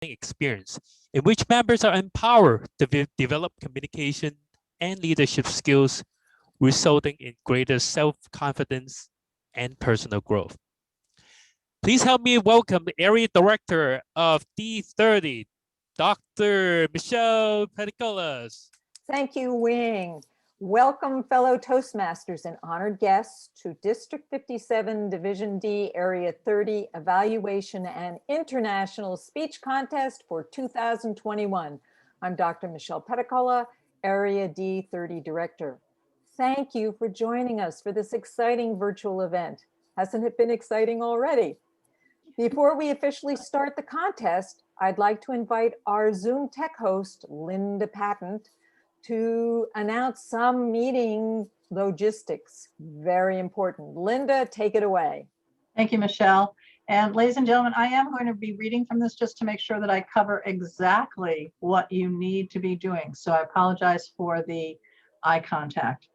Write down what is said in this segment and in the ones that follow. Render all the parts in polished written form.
experience in which members are empowered to develop communication and leadership skills, resulting in greater self-confidence and personal growth. Please help me welcome the Area Director of D30, Dr. Michelle Peticolas. Thank you, Wing. Welcome, fellow Toastmasters and honored guests to District 57, Division D, Area 30 Evaluation and International Speech Contest for 2021. I'm Dr. Michelle Peticolas, Area D30 Director. Thank you for joining us for this exciting virtual event. Hasn't it been exciting already? Before we officially start the contest, I'd like to invite our Zoom tech host, Linda Patton, to announce some meeting logistics. Very important. Linda, take it away. Thank you, Michelle. And ladies and gentlemen, I am going to be reading from this just to make sure that I cover exactly what you need to be doing. So I apologize for the eye contact.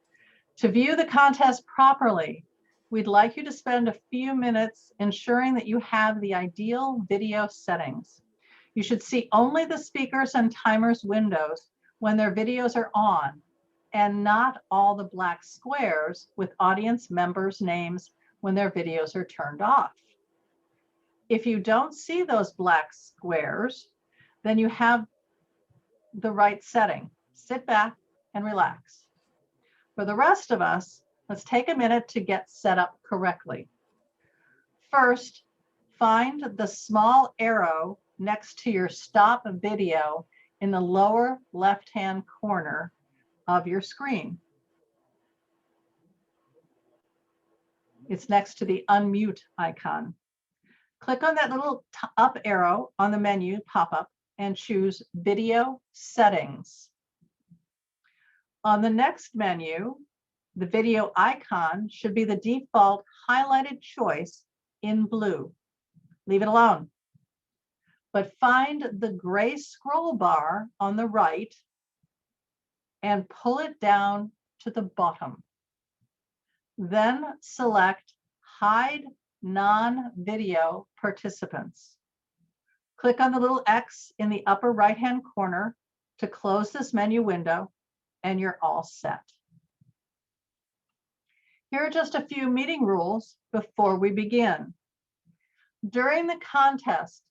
To view the contest properly, we'd like you to spend a few minutes ensuring that you have the ideal video settings. You should see only the speakers and timers windows when their videos are on, and not all the black squares with audience members' names when their videos are turned off. If you don't see those black squares, then you have the right setting. Sit back and relax. For the rest of us, let's take a minute to get set up correctly. First, find the small arrow next to your stop video in the lower left-hand corner of your screen. It's next to the unmute icon. Click on that little up arrow on the menu pop-up and choose Video Settings. On the next menu, the video icon should be the default highlighted choice in blue. Leave it alone. But find the gray scroll bar on the right and pull it down to the bottom. Then select Hide Non-Video Participants. Click on the little X in the upper right-hand corner to close this menu window, and you're all set. Here are just a few meeting rules before we begin. During the contest,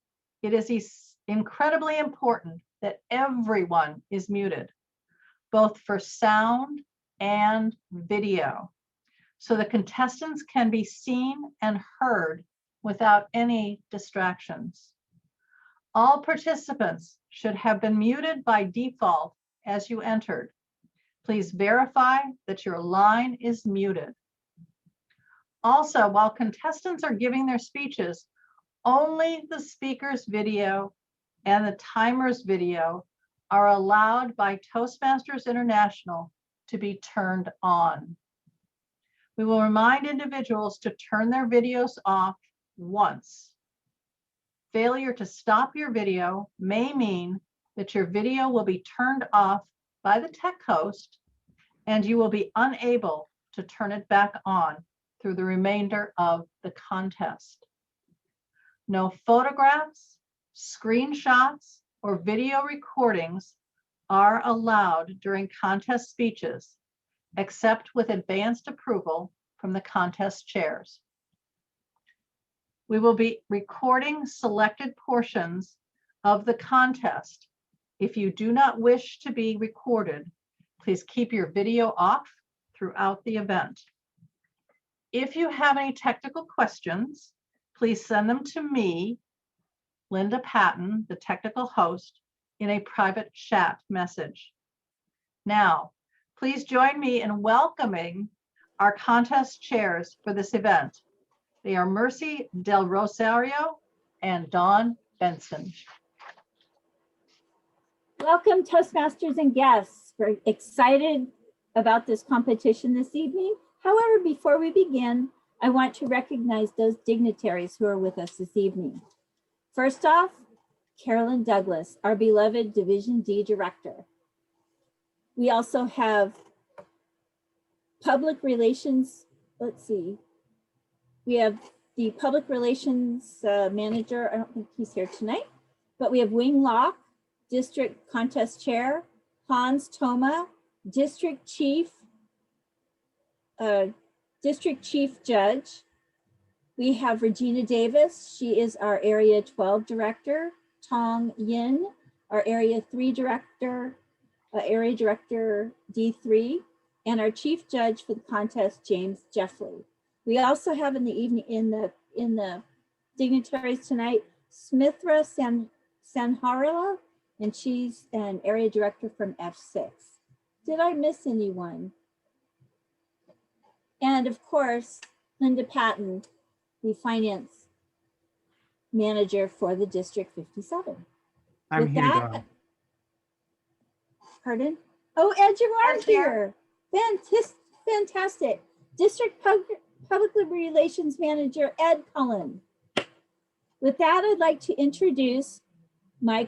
it is incredibly important that everyone is muted, both for sound and video, so the contestants can be seen and heard without any distractions. All participants should have been muted by default as you entered. Please verify that your line is muted. Also, while contestants are giving their speeches, only the speaker's video and the timer's video are allowed by Toastmasters International to be turned on. We will remind individuals to turn their videos off once. Failure to stop your video may mean that your video will be turned off by the tech host and you will be unable to turn it back on through the remainder of the contest. No photographs, screenshots, or video recordings are allowed during contest speeches, except with advanced approval from the contest chairs. We will be recording selected portions of the contest. If you do not wish to be recorded, please keep your video off throughout the event. If you have any technical questions, please send them to me, Linda Patton, the technical host, in a private chat message. Now, please join me in welcoming our contest chairs for this event. They are Mercy Del Rosario and Dawn Benson. Welcome, Toastmasters and guests. We're excited about this competition this evening. However, before we begin, I want to recognize those dignitaries who are with us this evening. First off, Carolyn Douglas, our beloved Division D Director. We also have public relations, let's see. We have the public relations manager, I don't think he's here tonight, but we have Wing Locke, District Contest Chair, Hans Thoma, District Chief Judge. We have Regina Davis. She is our Area 12 Director. Tong Yin, our Area 3 Director, Area Director D3, and our Chief Judge for the contest, James Jeffley. We also have in the evening, in the dignitaries tonight, Smithra Sanharila, and she's an Area Director from F6. Did I miss anyone? And of course, Linda Patton, the Finance Manager for the District 57. I'm With here, that, Dawn. pardon? Oh, Ed, you are Ed's here. here. Fantastic. District Public Relations Manager, Ed Cullen. With that, I'd like to introduce my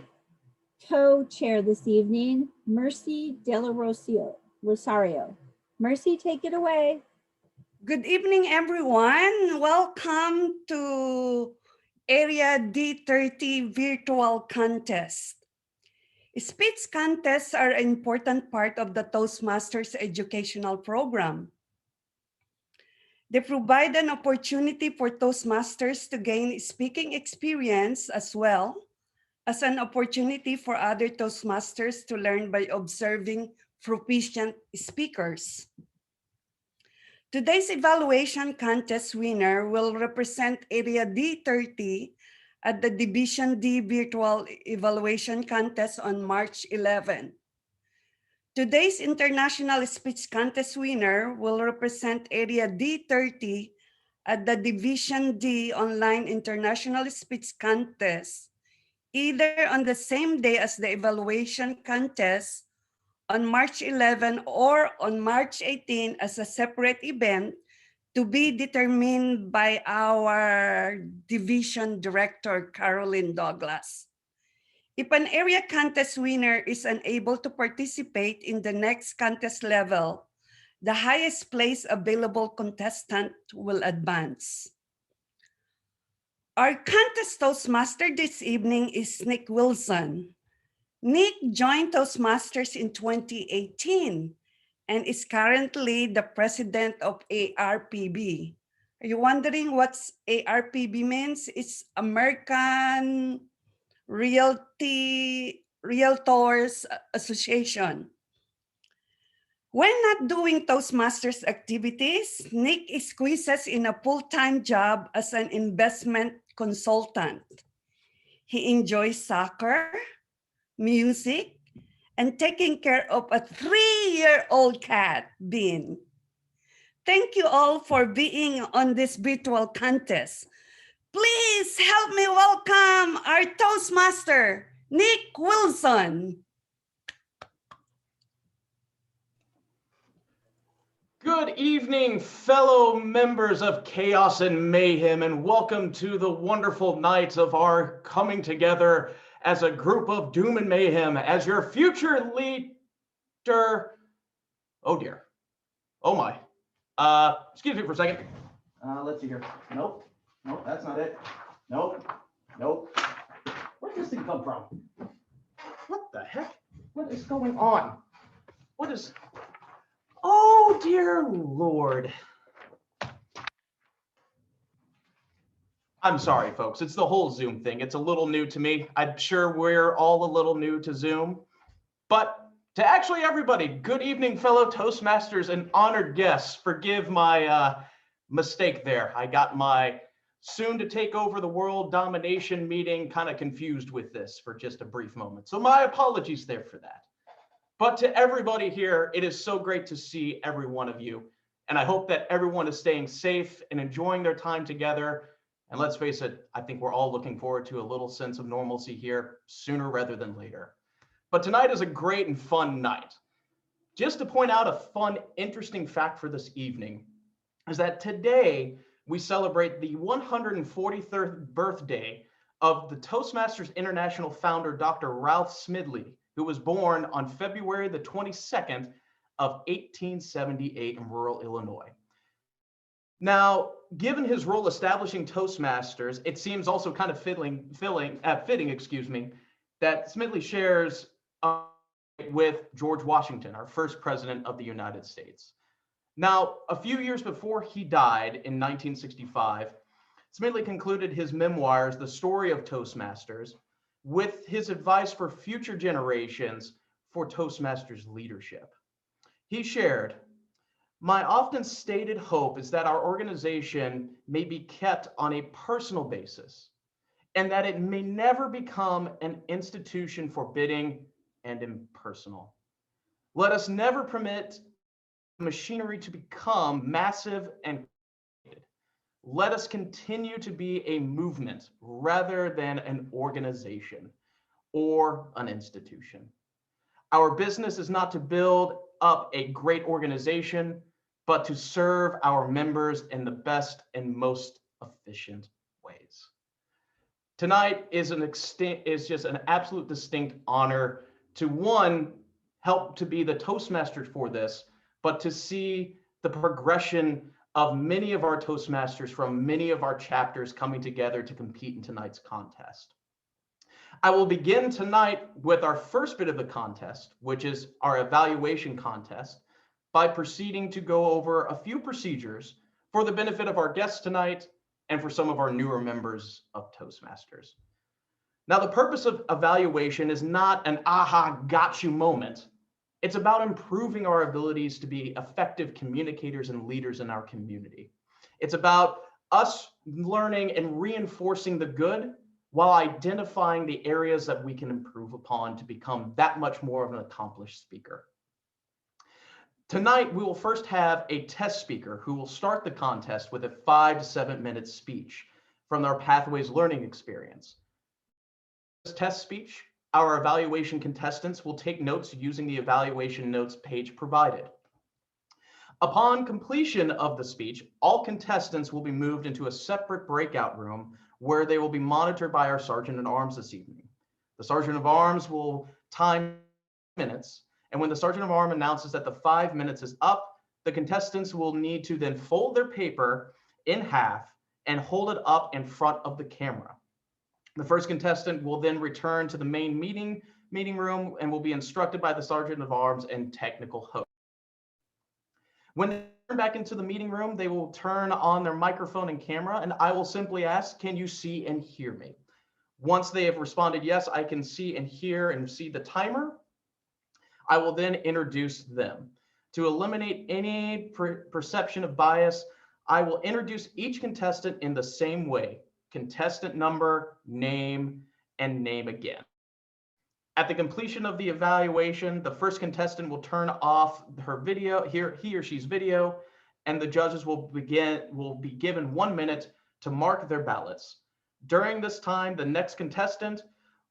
co-chair this evening, Mercy De La Rosario. Mercy, take it away. Good evening, everyone. Welcome to Area D30 Virtual Contest. Speech contests are an important part of the Toastmasters educational program. They provide an opportunity for Toastmasters to gain speaking experience as well as an opportunity for other Toastmasters to learn by observing proficient speakers. Today's evaluation contest winner will represent Area D30 at the Division D Virtual Evaluation Contest on March 11. Today's International Speech Contest winner will represent Area D30 at the Division D Online International Speech Contest, either on the same day as the evaluation contest on March 11 or on March 18 as a separate event to be determined by our division director, Caroline Douglas. If an area contest winner is unable to participate in the next contest level, the highest place available contestant will advance. Our contest Toastmaster this evening is Nick Wilson. Nick joined Toastmasters in 2018 and is currently the president of ARPB. Are you wondering what ARPB means? It's American Realtors Association. When not doing Toastmasters activities, Nick squeezes in a full-time job as an investment consultant. He enjoys soccer, music, and taking care of a 3-year-old cat, Bean. Thank you all for being on this virtual contest. Please help me welcome our Toastmaster, Nick Wilson. Good evening, fellow members of Chaos and Mayhem, and welcome to the wonderful night of our coming together as a group of Doom and Mayhem as your future leader. Oh dear. Oh my. Excuse me for a second. Let's see here. Nope. Nope, that's not it. Nope. Nope. Where did this thing come from? What the heck? What is going on? What is... Oh dear Lord. I'm sorry, folks. It's the whole Zoom thing. It's a little new to me. I'm sure we're all a little new to Zoom. But to actually everybody, good evening, fellow Toastmasters and honored guests. Forgive my mistake there. I got my soon to take over the world domination meeting kind of confused with this for just a brief moment. So my apologies there for that. But to everybody here, it is so great to see every one of you. And I hope that everyone is staying safe and enjoying their time together. And let's face it, I think we're all looking forward to a little sense of normalcy here sooner rather than later. But tonight is a great and fun night. Just to point out a fun, interesting fact for this evening is that today we celebrate the 143rd birthday of the Toastmasters International founder, Dr. Ralph Smidley, who was born on February the 22nd of 1878 in rural Illinois. Now, given his role establishing Toastmasters, it seems also kind of fitting, that Smidley shares with George Washington, our first president of the United States. Now, a few years before he died in 1965, Smidley concluded his memoirs, The Story of Toastmasters, with his advice for future generations for Toastmasters leadership. He shared, "My often stated hope is that our organization may be kept on a personal basis, and that it may never become an institution forbidding and impersonal. Let us never permit machinery to become massive and complicated. Let us continue to be a movement rather than an organization or an institution. Our business is not to build up a great organization, but to serve our members in the best and most efficient ways." Tonight is just an absolute distinct honor to, one, help to be the Toastmaster for this, but to see the progression of many of our Toastmasters from many of our chapters coming together to compete in tonight's contest. I will begin tonight with our first bit of the contest, which is our evaluation contest, by proceeding to go over a few procedures for the benefit of our guests tonight and for some of our newer members of Toastmasters. Now, the purpose of evaluation is not an aha, got you moment. It's about improving our abilities to be effective communicators and leaders in our community. It's about us learning and reinforcing the good while identifying the areas that we can improve upon to become that much more of an accomplished speaker. Tonight, we will first have a test speaker who will start the contest with a 5 to 7 minute speech from our Pathways learning experience. This test speech, our evaluation contestants will take notes using the evaluation notes page provided. Upon completion of the speech, all contestants will be moved into a separate breakout room where they will be monitored by our Sergeant at Arms this evening. The Sergeant of Arms will time minutes, and when the Sergeant of Arms announces that the 5 minutes is up, the contestants will need to then fold their paper in half and hold it up in front of the camera. The first contestant will then return to the main meeting room and will be instructed by the Sergeant of Arms and technical host. When they turn back into the meeting room, they will turn on their microphone and camera, and I will simply ask, "Can you see and hear me?" Once they have responded, "Yes, I can see and hear and see the timer," I will then introduce them. To eliminate any perception of bias, I will introduce each contestant in the same way: contestant number, name, and name again. At the completion of the evaluation, the first contestant will turn off her video, he or she's video, and the judges will be given 1 minute to mark their ballots. During this time, the next contestant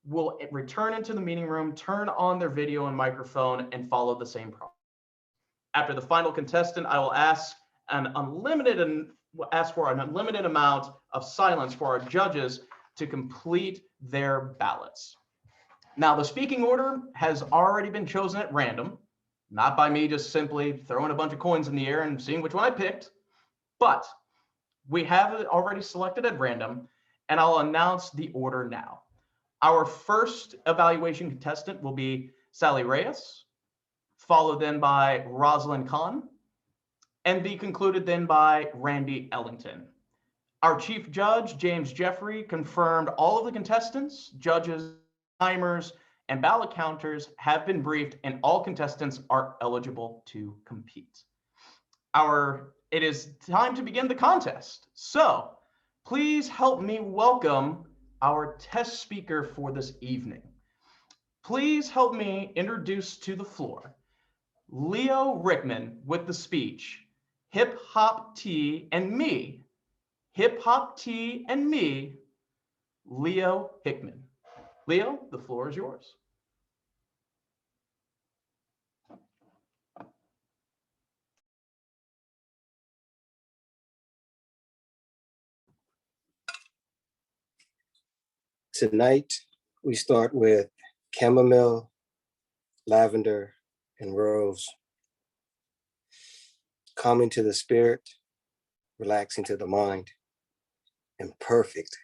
will return into the meeting room, turn on their video and microphone, and follow the same process. After the final contestant, I will ask for an unlimited amount of silence for our judges to complete their ballots. Now, the speaking order has already been chosen at random, not by me just simply throwing a bunch of coins in the air and seeing which one I picked, but we have it already selected at random, and I'll announce the order now. Our first evaluation contestant will be Sally Reyes, followed then by Rosalind Kahn, and be concluded then by Randy Ellington. Our chief judge, James Jeffrey, confirmed all of the contestants, judges, timers, and ballot counters have been briefed, and all contestants are eligible to compete. It is time to begin the contest. So please help me welcome our test speaker for this evening. Please help me introduce to the floor Leo Rickman with the speech, Hip Hop Tea and Me. Hip Hop Tea and Me, Leo Hickman. Leo, the floor is yours. Tonight, we start with chamomile, lavender, and rose. Calming to the spirit, relaxing to the mind, and perfect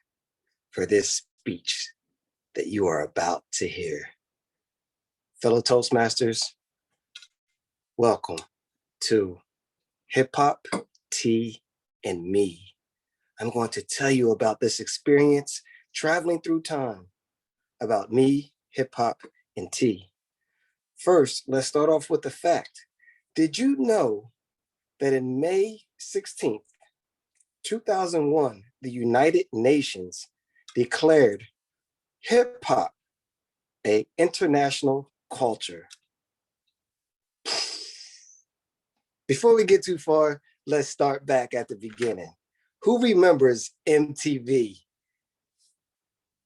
for this speech that you are about to hear. Fellow Toastmasters, welcome to Hip Hop, Tea, and Me. I'm going to tell you about this experience traveling through time, about me, hip hop, and tea. First, let's start off with the fact. Did you know that in May 16th, 2001, the United Nations declared hip hop an international culture? Before we get too far, let's start back at the beginning. Who remembers MTV?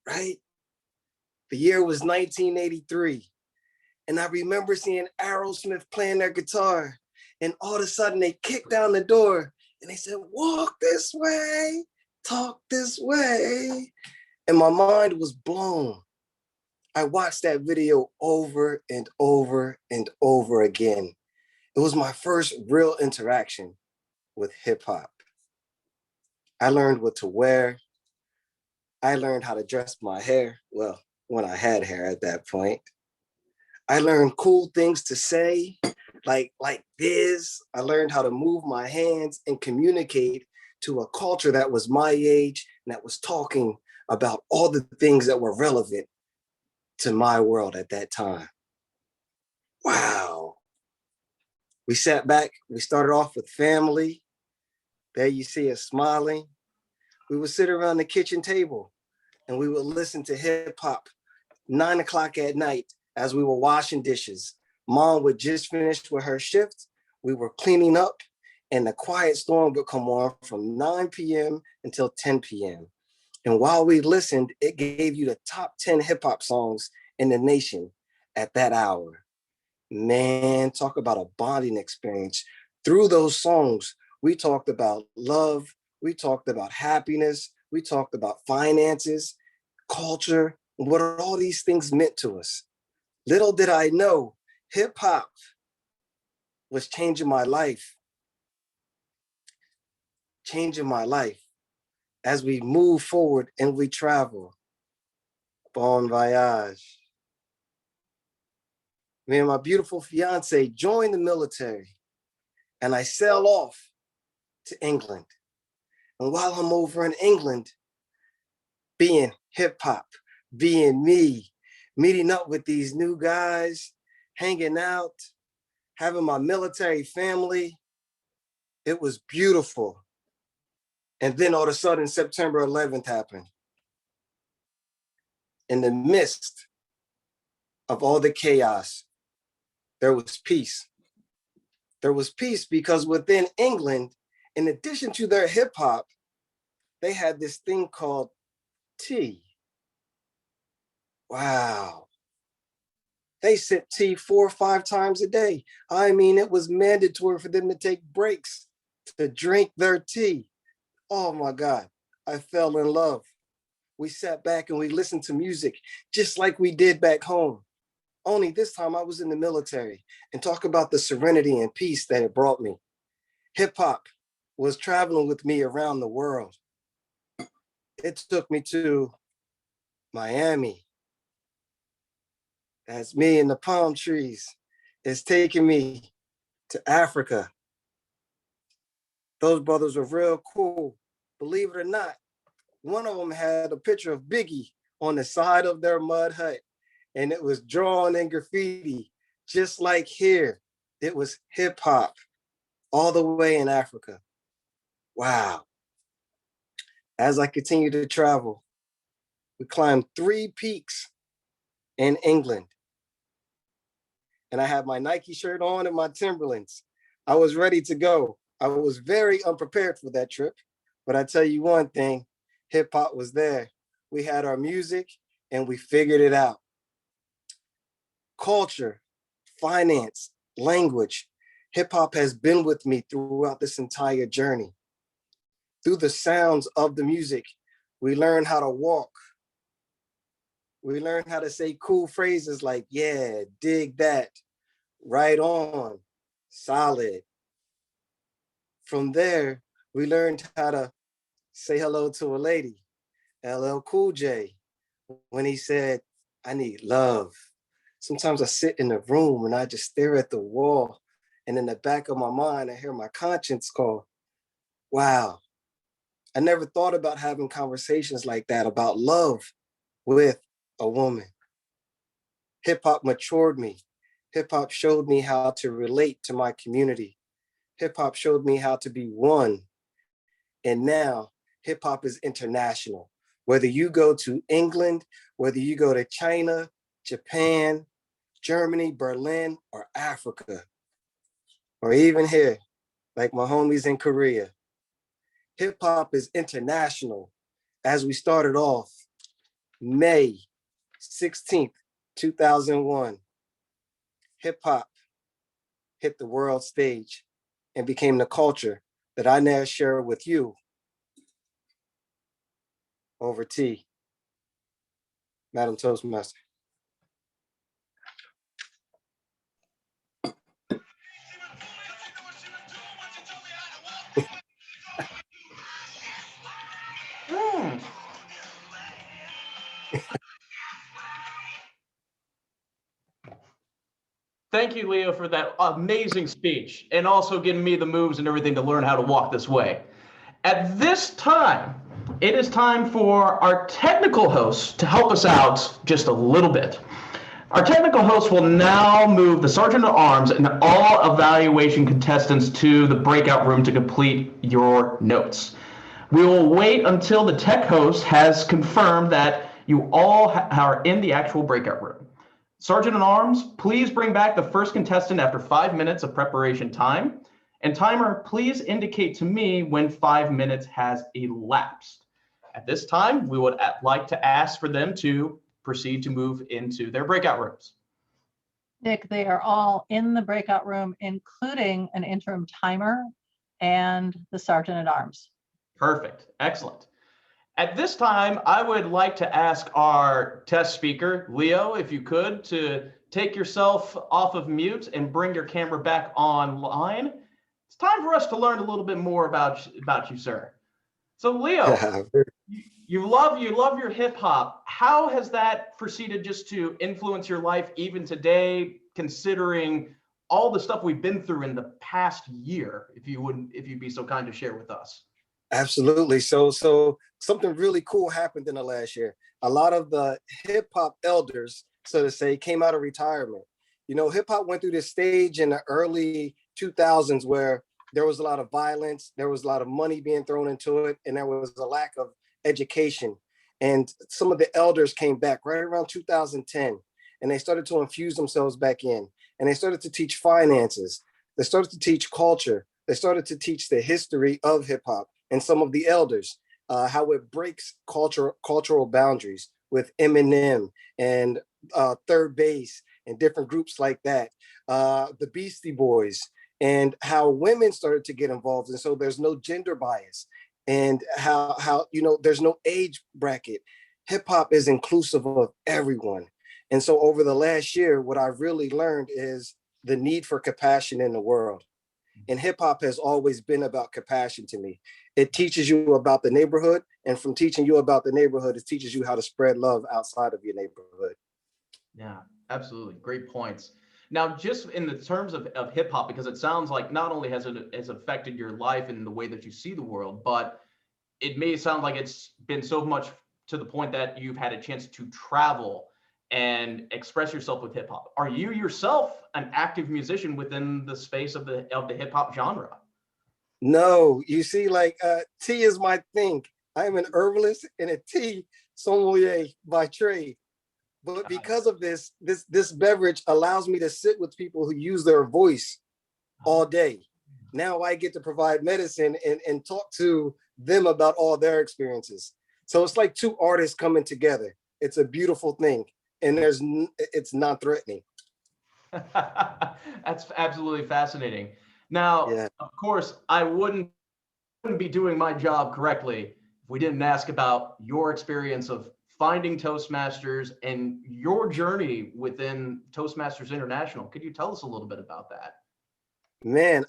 Right? The year was 1983. And I remember seeing Aerosmith playing their guitar. And all of a sudden they kicked down the door and they said, walk this way, talk this way. And my mind was blown. I watched that video over and over and over again. It was my first real interaction with hip hop. I learned what to wear. I learned how to dress my hair. Well, when I had hair at that point. I learned cool things to say, like this. I learned how to move my hands and communicate to a culture that was my age and that was talking about all the things that were relevant to my world at that time. Wow. We sat back, we started off with family. There you see us smiling. We would sit around the kitchen table and we would listen to hip hop 9 o'clock at night as we were washing dishes. Mom would just finish with her shift. We were cleaning up and the quiet storm would come on from 9 p.m. until 10 p.m. And while we listened, it gave you the top 10 hip hop songs in the nation at that hour. Man, talk about a bonding experience. Through those songs, we talked about love, we talked about happiness, we talked about finances, culture, what all these things meant to us. Little did I know, hip hop was changing my life. Changing my life as we move forward and we travel. Bon voyage. Me and my beautiful fiance joined the military and I sail off to England. And while I'm over in England, being hip hop, being me, meeting up with these new guys, hanging out, having my military family, it was beautiful. And then all of a sudden, September 11th happened. In the midst of all the chaos, there was peace. There was peace because within England, in addition to their hip hop, they had this thing called tea. Wow. They sipped tea 4 or 5 times a day. I mean, it was mandatory for them to take breaks to drink their tea. Oh my God, I fell in love. We sat back and we listened to music just like we did back home. Only this time I was in the military, and talk about the serenity and peace that it brought me. Hip hop was traveling with me around the world. It took me to Miami. That's me in the palm trees. It's taking me to Africa. Those brothers were real cool. Believe it or not, one of them had a picture of Biggie on the side of their mud hut, and it was drawn in graffiti, just like here. It was hip hop all the way in Africa. Wow. As I continue to travel, we climbed 3 peaks in England. And I had my Nike shirt on and my Timberlands. I was ready to go. I was very unprepared for that trip, but I tell you one thing, hip hop was there. We had our music and we figured it out. Culture, finance, language, hip hop has been with me throughout this entire journey. Through the sounds of the music, we learn how to walk. We learn how to say cool phrases like, yeah, dig that, right on, solid. From there, we learned how to say hello to a lady, LL Cool J. when he said, I need love. Sometimes I sit in the room and I just stare at the wall. And in the back of my mind, I hear my conscience call, wow, I never thought about having conversations like that about love with a woman. Hip hop matured me. Hip hop showed me how to relate to my community. Hip hop showed me how to be one. And now hip hop is international. Whether you go to England, whether you go to China, Japan, Germany, Berlin, or Africa, or even here, like my homies in Korea, hip hop is international. As we started off, May 16th, 2001, hip hop hit the world stage and became the culture that I now share with you over tea. Madam Toastmaster. Hmm. Thank you, Leo, for that amazing speech and also giving me the moves and everything to learn how to walk this way. At this time, it is time for our technical host to help us out just a little bit. Our technical host will now move the Sergeant at Arms and all evaluation contestants to the breakout room to complete your notes. We will wait until the tech host has confirmed that you all are in the actual breakout room. Sergeant at Arms, please bring back the first contestant after 5 minutes of preparation time. And timer, please indicate to me when 5 minutes has elapsed. At this time, we would like to ask for them to proceed to move into their breakout rooms. Nick, they are all in the breakout room, including an interim timer and the Sergeant at Arms. Perfect. Excellent. At this time, I would like to ask our test speaker, Leo, if you could, to take yourself off of mute and bring your camera back online. It's time for us to learn a little bit more about you, sir. So, Leo, you love your hip hop. How has that proceeded just to influence your life even today, considering all the stuff we've been through in the past year? If you'd be so kind to share with us. Absolutely. So something really cool happened in the last year. A lot of the hip hop elders, so to say, came out of retirement. You know, hip hop went through this stage in the early 2000s where there was a lot of violence, there was a lot of money being thrown into it, and there was a lack of education. And some of the elders came back right around 2010, and they started to infuse themselves back in, and they started to teach finances. They started to teach culture. They started to teach the history of hip hop. And some of the elders, how it breaks cultural boundaries with Eminem and Third Base and different groups like that, the Beastie Boys, and how women started to get involved. And so there's no gender bias, and how there's no age bracket. Hip hop is inclusive of everyone. And so over the last year, what I've really learned is the need for compassion in the world. And hip hop has always been about compassion to me. It teaches you about the neighborhood, and from teaching you about the neighborhood, it teaches you how to spread love outside of your neighborhood. Yeah, absolutely. Great points. Now, just in the terms of hip hop, because it sounds like not only has affected your life and the way that you see the world, but it may sound like it's been so much to the point that you've had a chance to travel and express yourself with hip hop. Are you yourself an active musician within the space of the hip hop genre? No, you see, like tea is my thing. I am an herbalist and a tea sommelier by trade. But because of this beverage allows me to sit with people who use their voice all day. Now I get to provide medicine and talk to them about all their experiences. So it's like two artists coming together. It's a beautiful thing. And it's not threatening. That's absolutely fascinating. Now, yeah. Of course, I wouldn't be doing my job correctly if we didn't ask about your experience of finding Toastmasters and your journey within Toastmasters International. Could you tell us a little bit about that? Man,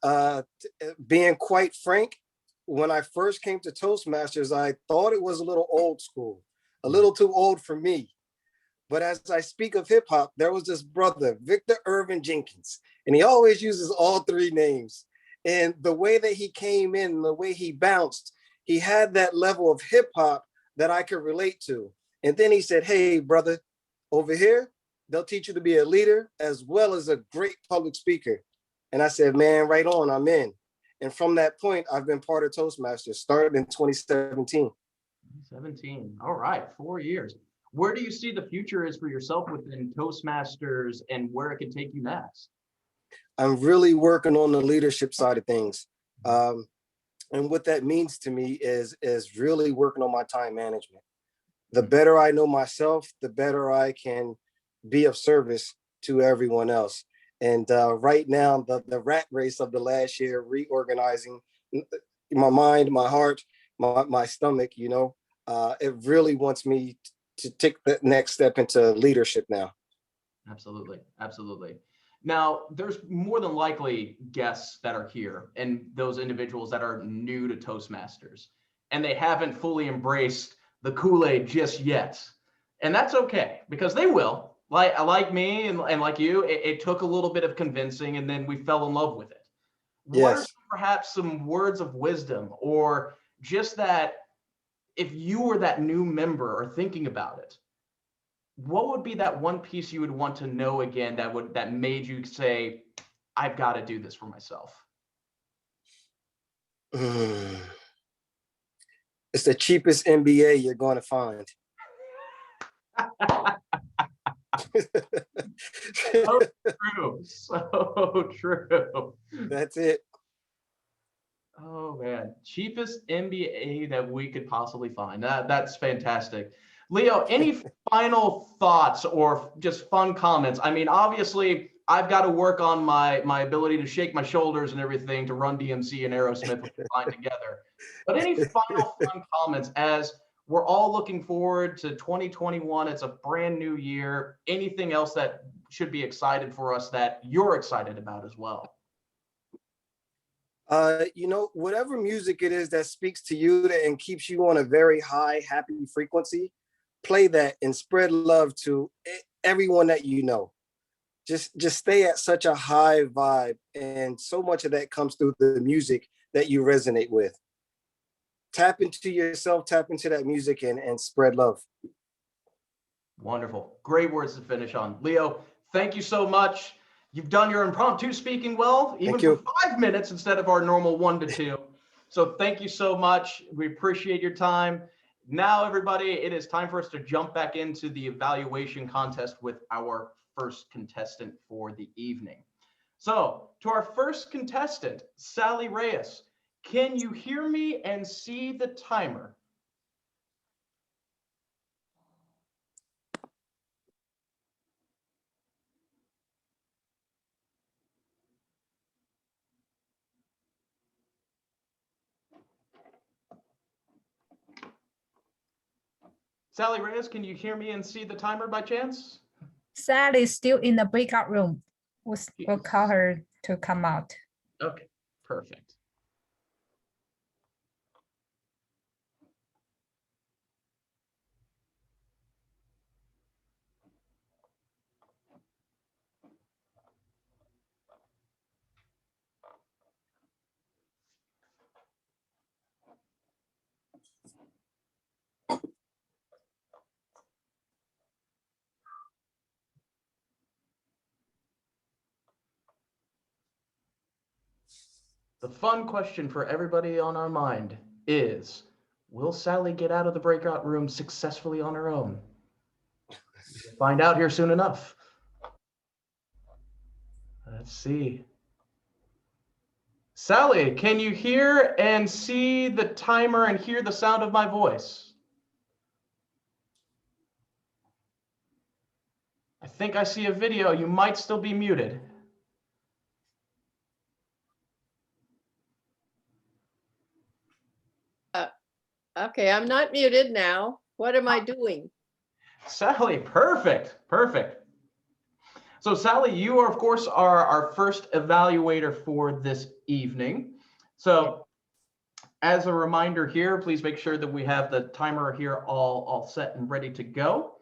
being quite frank, when I first came to Toastmasters, I thought it was a little old school, a little too old for me. But as I speak of hip hop, there was this brother, Victor Irvin Jenkins, and he always uses all three names. And the way that he came in, the way he bounced, he had that level of hip hop that I could relate to. And then he said, hey, brother, over here, they'll teach you to be a leader as well as a great public speaker. And I said, man, right on, I'm in. And from that point, I've been part of Toastmasters, started in 2017. 17. All right, 4 years. Where do you see the future is for yourself within Toastmasters and where it can take you next? I'm really working on the leadership side of things. And what that means to me is really working on my time management. The better I know myself, the better I can be of service to everyone else. And right now, the rat race of the last year, reorganizing my mind, my heart, my stomach, you know, it really wants me to take the next step into leadership now. Absolutely, absolutely. Now, there's more than likely guests that are here and those individuals that are new to Toastmasters, and they haven't fully embraced the Kool-Aid just yet. And that's okay, because they will. Like me and like you, it took a little bit of convincing, and then we fell in love with it. What are perhaps some words of wisdom, or just that if you were that new member or thinking about it, what would be that one piece you would want to know again that made you say, I've got to do this for myself? It's the cheapest MBA you're going to find. So true. So true. That's it. Oh man, cheapest MBA that we could possibly find. That's fantastic. Leo, any final thoughts or just fun comments? I mean, obviously, I've got to work on my ability to shake my shoulders and everything to Run DMC and Aerosmith with the line together. But any final fun comments as we're all looking forward to 2021? It's a brand new year. Anything else that should be excited for us that you're excited about as well? You know, whatever music it is that speaks to you and keeps you on a very high, happy frequency, play that and spread love to everyone that you know. Just stay at such a high vibe, and so much of that comes through the music that you resonate with. Tap into yourself, tap into that music, and spread love. Wonderful. Great words to finish on. Leo, thank you so much. You've done your impromptu speaking well, even for 5 minutes instead of our normal 1 to 2. So thank you so much. We appreciate your time. Now, everybody, it is time for us to jump back into the evaluation contest with our first contestant for the evening. So to our first contestant, Sally Reyes, can you hear me and see the timer? Sally Reyes, can you hear me and see the timer by chance? Sally is still in the breakout room. We'll call her to come out. Okay, perfect. The fun question for everybody on our mind is, will Sally get out of the breakout room successfully on her own? We'll find out here soon enough. Let's see. Sally, can you hear and see the timer and hear the sound of my voice? I think I see a video. You might still be muted. Okay, I'm not muted now. What am I doing? Sally, perfect, perfect. So Sally, you are, of course, our first evaluator for this evening. So as a reminder here, please make sure that we have the timer here all set and ready to go.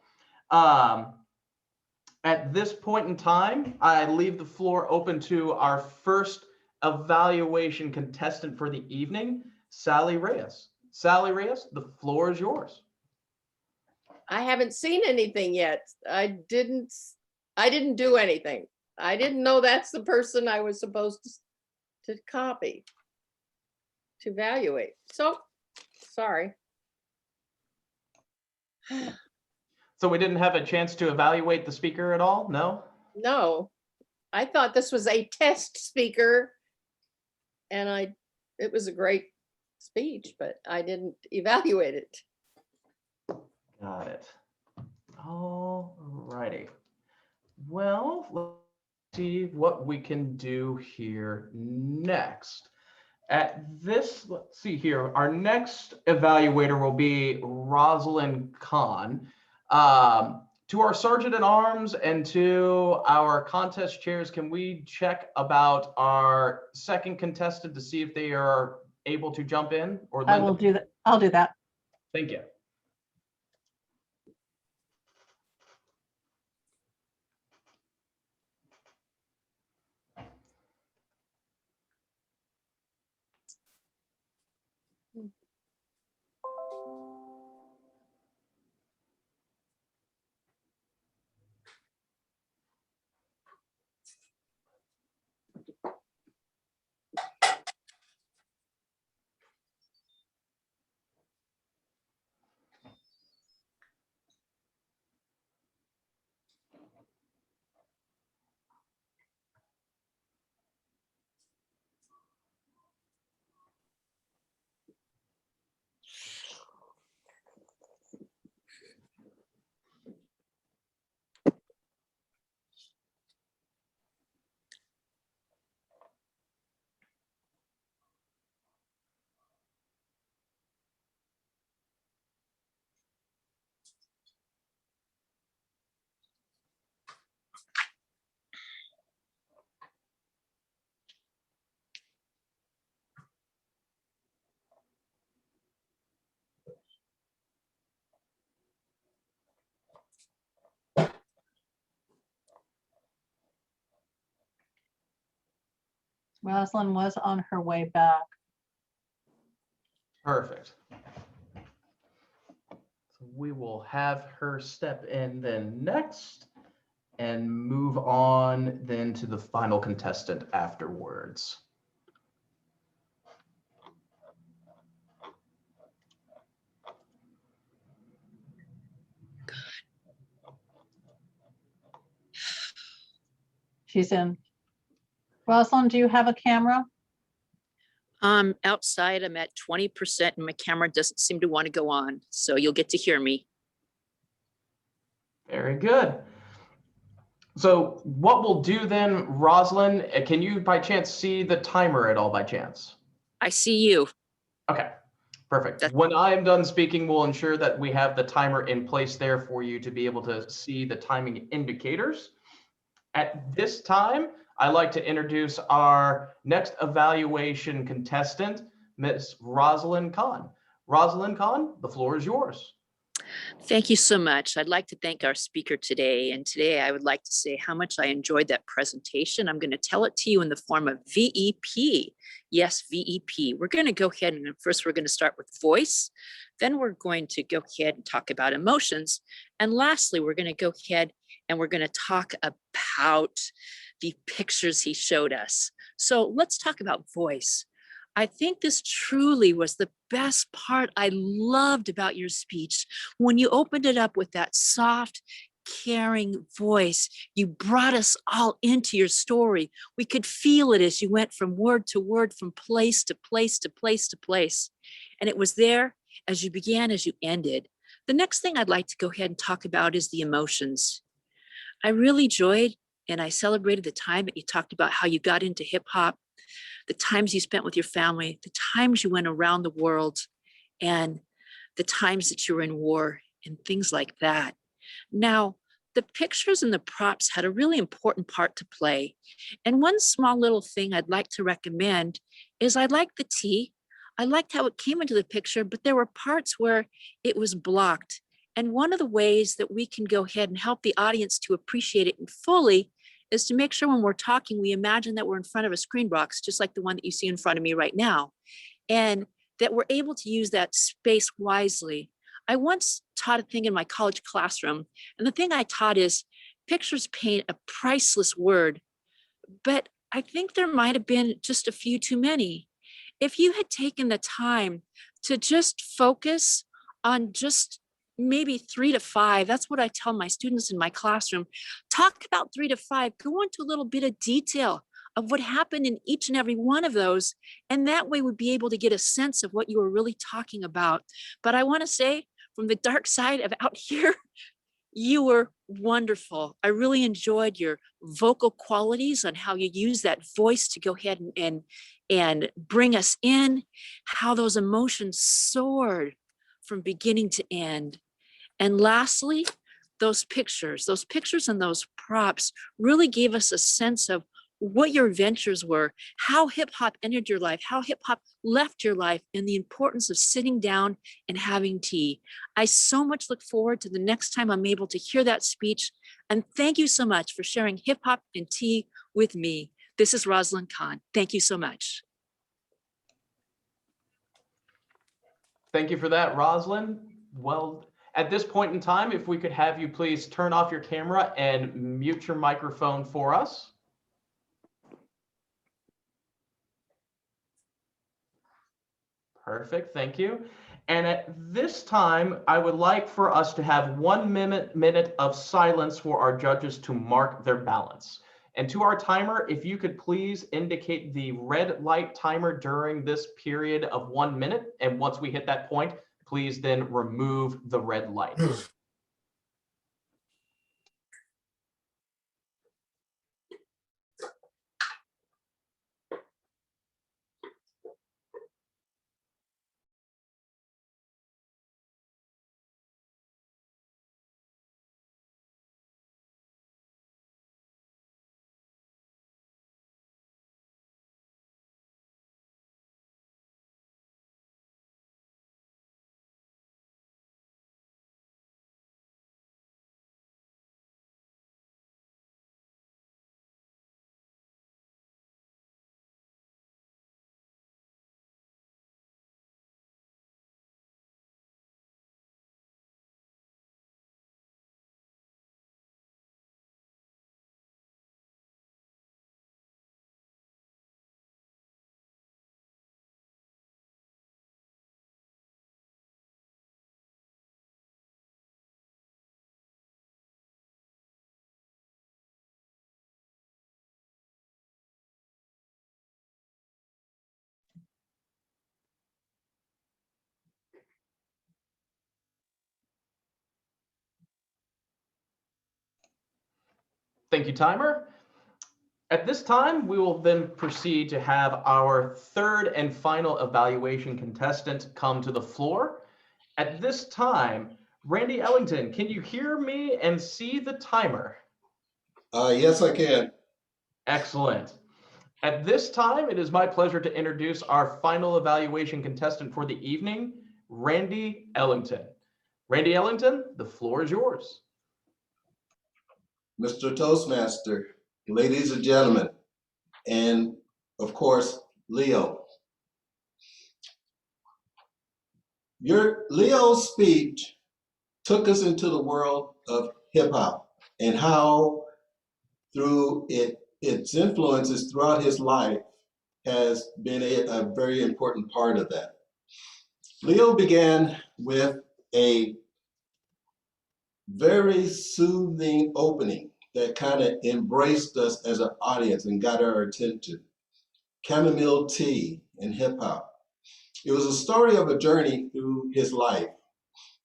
At this point in time, I leave the floor open to our first evaluation contestant for the evening, Sally Reyes. Sally Reyes, the floor is yours. I haven't seen anything yet. I didn't do anything. I didn't know that's the person I was supposed to copy, to evaluate. So, sorry. So we didn't have a chance to evaluate the speaker at all? No? No, I thought this was a test speaker, and it was a great speech, but I didn't evaluate it. Got it. All righty. Well, let's see what we can do here next. Let's see here. Our next evaluator will be Rosalind Kahn. To our Sergeant at Arms and to our contest chairs, can we check about our second contestant to see if they are able to jump in? Or I will do that. I'll do that. Thank you. Rosalind was on her way back. Perfect. So we will have her step in then next and move on then to the final contestant afterwards. She's in. Rosalind, do you have a camera? Outside, I'm at 20% and my camera doesn't seem to want to go on. So you'll get to hear me. Very good. So what we'll do then, Rosalind, can you by chance see the timer at all by chance? I see you. Okay, perfect. When I am done speaking, we'll ensure that we have the timer in place there for you to be able to see the timing indicators. At this time, I'd like to introduce our next evaluation contestant, Ms. Rosalind Kahn. Rosalind Kahn, the floor is yours. Thank you so much. I'd like to thank our speaker today. And today I would like to say how much I enjoyed that presentation. I'm going to tell it to you in the form of VEP. Yes, VEP. We're going to go ahead and first we're going to start with voice. Then we're going to go ahead and talk about emotions. And lastly, we're going to go ahead and we're going to talk about the pictures he showed us. So let's talk about voice. I think this truly was the best part I loved about your speech. When you opened it up with that soft, caring voice, you brought us all into your story. We could feel it as you went from word to word, from place to place to place to place. And it was there as you began, as you ended. The next thing I'd like to go ahead and talk about is the emotions. I really enjoyed and I celebrated the time that you talked about how you got into hip hop, the times you spent with your family, the times you went around the world, and the times that you were in war and things like that. Now, the pictures and the props had a really important part to play. And one small little thing I'd like to recommend is I liked the tea. I liked how it came into the picture, but there were parts where it was blocked. And one of the ways that we can go ahead and help the audience to appreciate it fully is to make sure when we're talking, we imagine that we're in front of a screen box, just like the one that you see in front of me right now, and that we're able to use that space wisely. I once taught a thing in my college classroom, and the thing I taught is pictures paint a priceless word, but I think there might have been just a few too many. If you had taken the time to just focus on just maybe 3 to 5, that's what I tell my students in my classroom. Talk about 3 to 5, go into a little bit of detail of what happened in each and every one of those. And that way we'd be able to get a sense of what you were really talking about. But I want to say from the dark side of out here, you were wonderful. I really enjoyed your vocal qualities on how you use that voice to go ahead and bring us in, how those emotions soared from beginning to end. And lastly, those pictures and those props really gave us a sense of what your adventures were, how hip hop entered your life, how hip hop left your life, and the importance of sitting down and having tea. I so much look forward to the next time I'm able to hear that speech. And thank you so much for sharing hip hop and tea with me. This is Rosalind Kahn. Thank you so much. Thank you for that, Rosalind. Well, at this point in time, if we could have you please turn off your camera and mute your microphone for us. Perfect, thank you. And at this time, I would like for us to have 1 minute of silence for our judges to mark their ballots. And to our timer, if you could please indicate the red light timer during this period of 1 minute. And once we hit that point, please then remove the red light. Thank you, timer. At this time, we will then proceed to have our third and final evaluation contestant come to the floor. At this time, Randy Ellington, can you hear me and see the timer? Yes, I can. Excellent. At this time, it is my pleasure to introduce our final evaluation contestant for the evening, Randy Ellington. Randy Ellington, the floor is yours. Mr. Toastmaster, ladies and gentlemen, and of course, Leo. Leo's speech took us into the world of hip hop and how through its influences throughout his life has been a very important part of that. Leo began with a very soothing opening that kind of embraced us as an audience and got our attention. Chamomile tea and hip hop. It was a story of a journey through his life.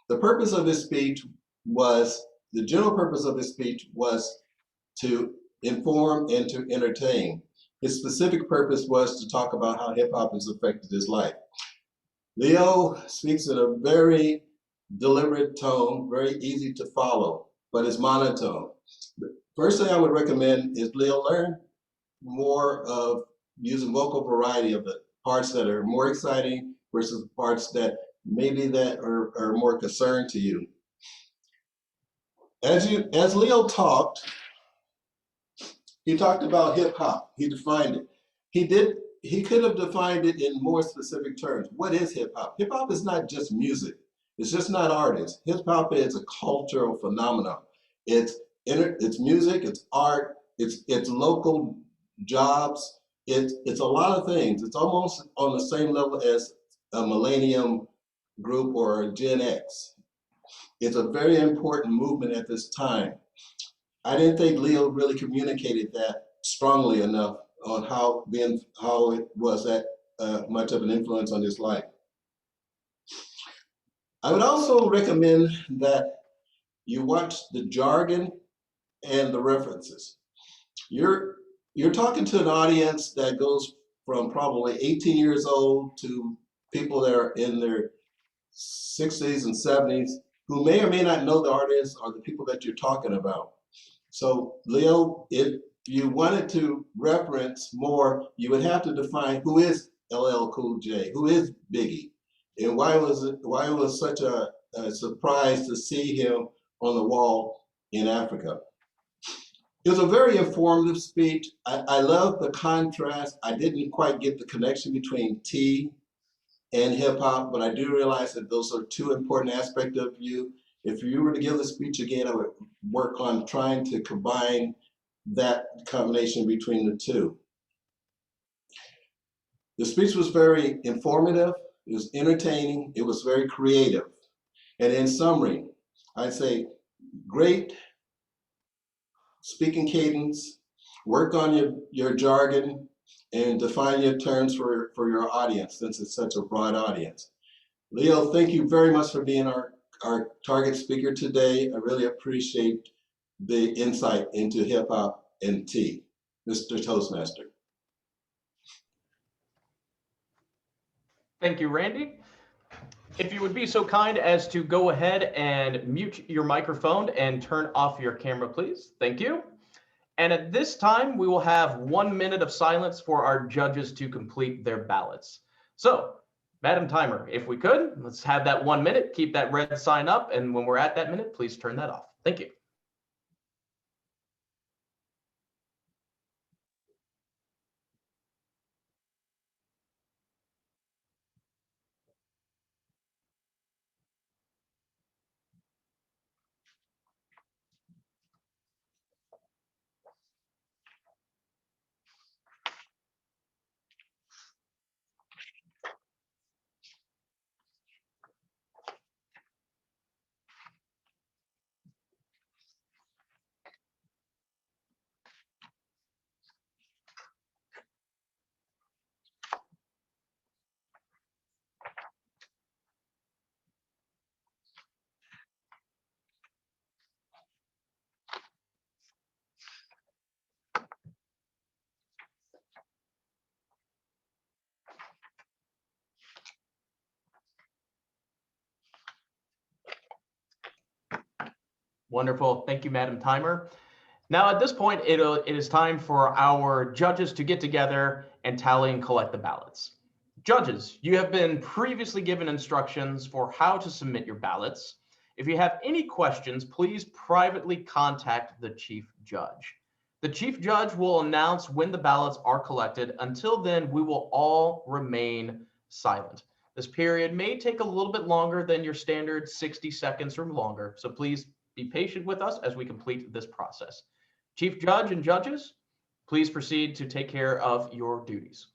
The purpose of his speech was, the general purpose of his speech was to inform and to entertain. His specific purpose was to talk about how hip hop has affected his life. Leo speaks in a very deliberate tone, very easy to follow, but it's monotone. The first thing I would recommend is Leo learn more of using vocal variety of the parts that are more exciting versus parts that maybe that are more concerned to you. As Leo talked, he talked about hip hop. He defined it. He could have defined it in more specific terms. What is hip hop? Hip hop is not just music. It's just not artists. Hip hop is a cultural phenomenon. It's music, it's art, it's local jobs, it's a lot of things. It's almost on the same level as a Millennium group or Gen X. It's a very important movement at this time. I didn't think Leo really communicated that strongly enough on how it was that much of an influence on his life. I would also recommend that you watch the jargon and the references. You're talking to an audience that goes from probably 18 years old to people that are in their 60s and 70s who may or may not know the artists or the people that you're talking about. So Leo, if you wanted to reference more, you would have to define who is LL Cool J, who is Biggie, and why it was such a surprise to see him on the wall in Africa. It was a very informative speech. I love the contrast. I didn't quite get the connection between T and hip hop, but I do realize that those are two important aspects of you. If you were to give the speech again, I would work on trying to combine that combination between the two. The speech was very informative, it was entertaining, it was very creative. And in summary, I'd say great speaking cadence, work on your jargon, and define your terms for your audience, since it's such a broad audience. Leo, thank you very much for being our target speaker today. I really appreciate the insight into hip hop and tea, Mr. Toastmaster. Thank you, Randy. If you would be so kind as to go ahead and mute your microphone and turn off your camera, please. Thank you. And at this time, we will have 1 minute of silence for our judges to complete their ballots. So, Madam Timer, if we could, let's have that 1 minute, keep that red sign up, and when we're at that minute, please turn that off. Thank you. Wonderful. Thank you, Madam Timer. Now, at this point, it is time for our judges to get together and tally and collect the ballots. Judges, you have been previously given instructions for how to submit your ballots. If you have any questions, please privately contact the Chief Judge. The Chief Judge will announce when the ballots are collected. Until then, we will all remain silent. This period may take a little bit longer than your standard 60 seconds or longer, so please be patient with us as we complete this process. Chief Judge and judges, please proceed to take care of your duties.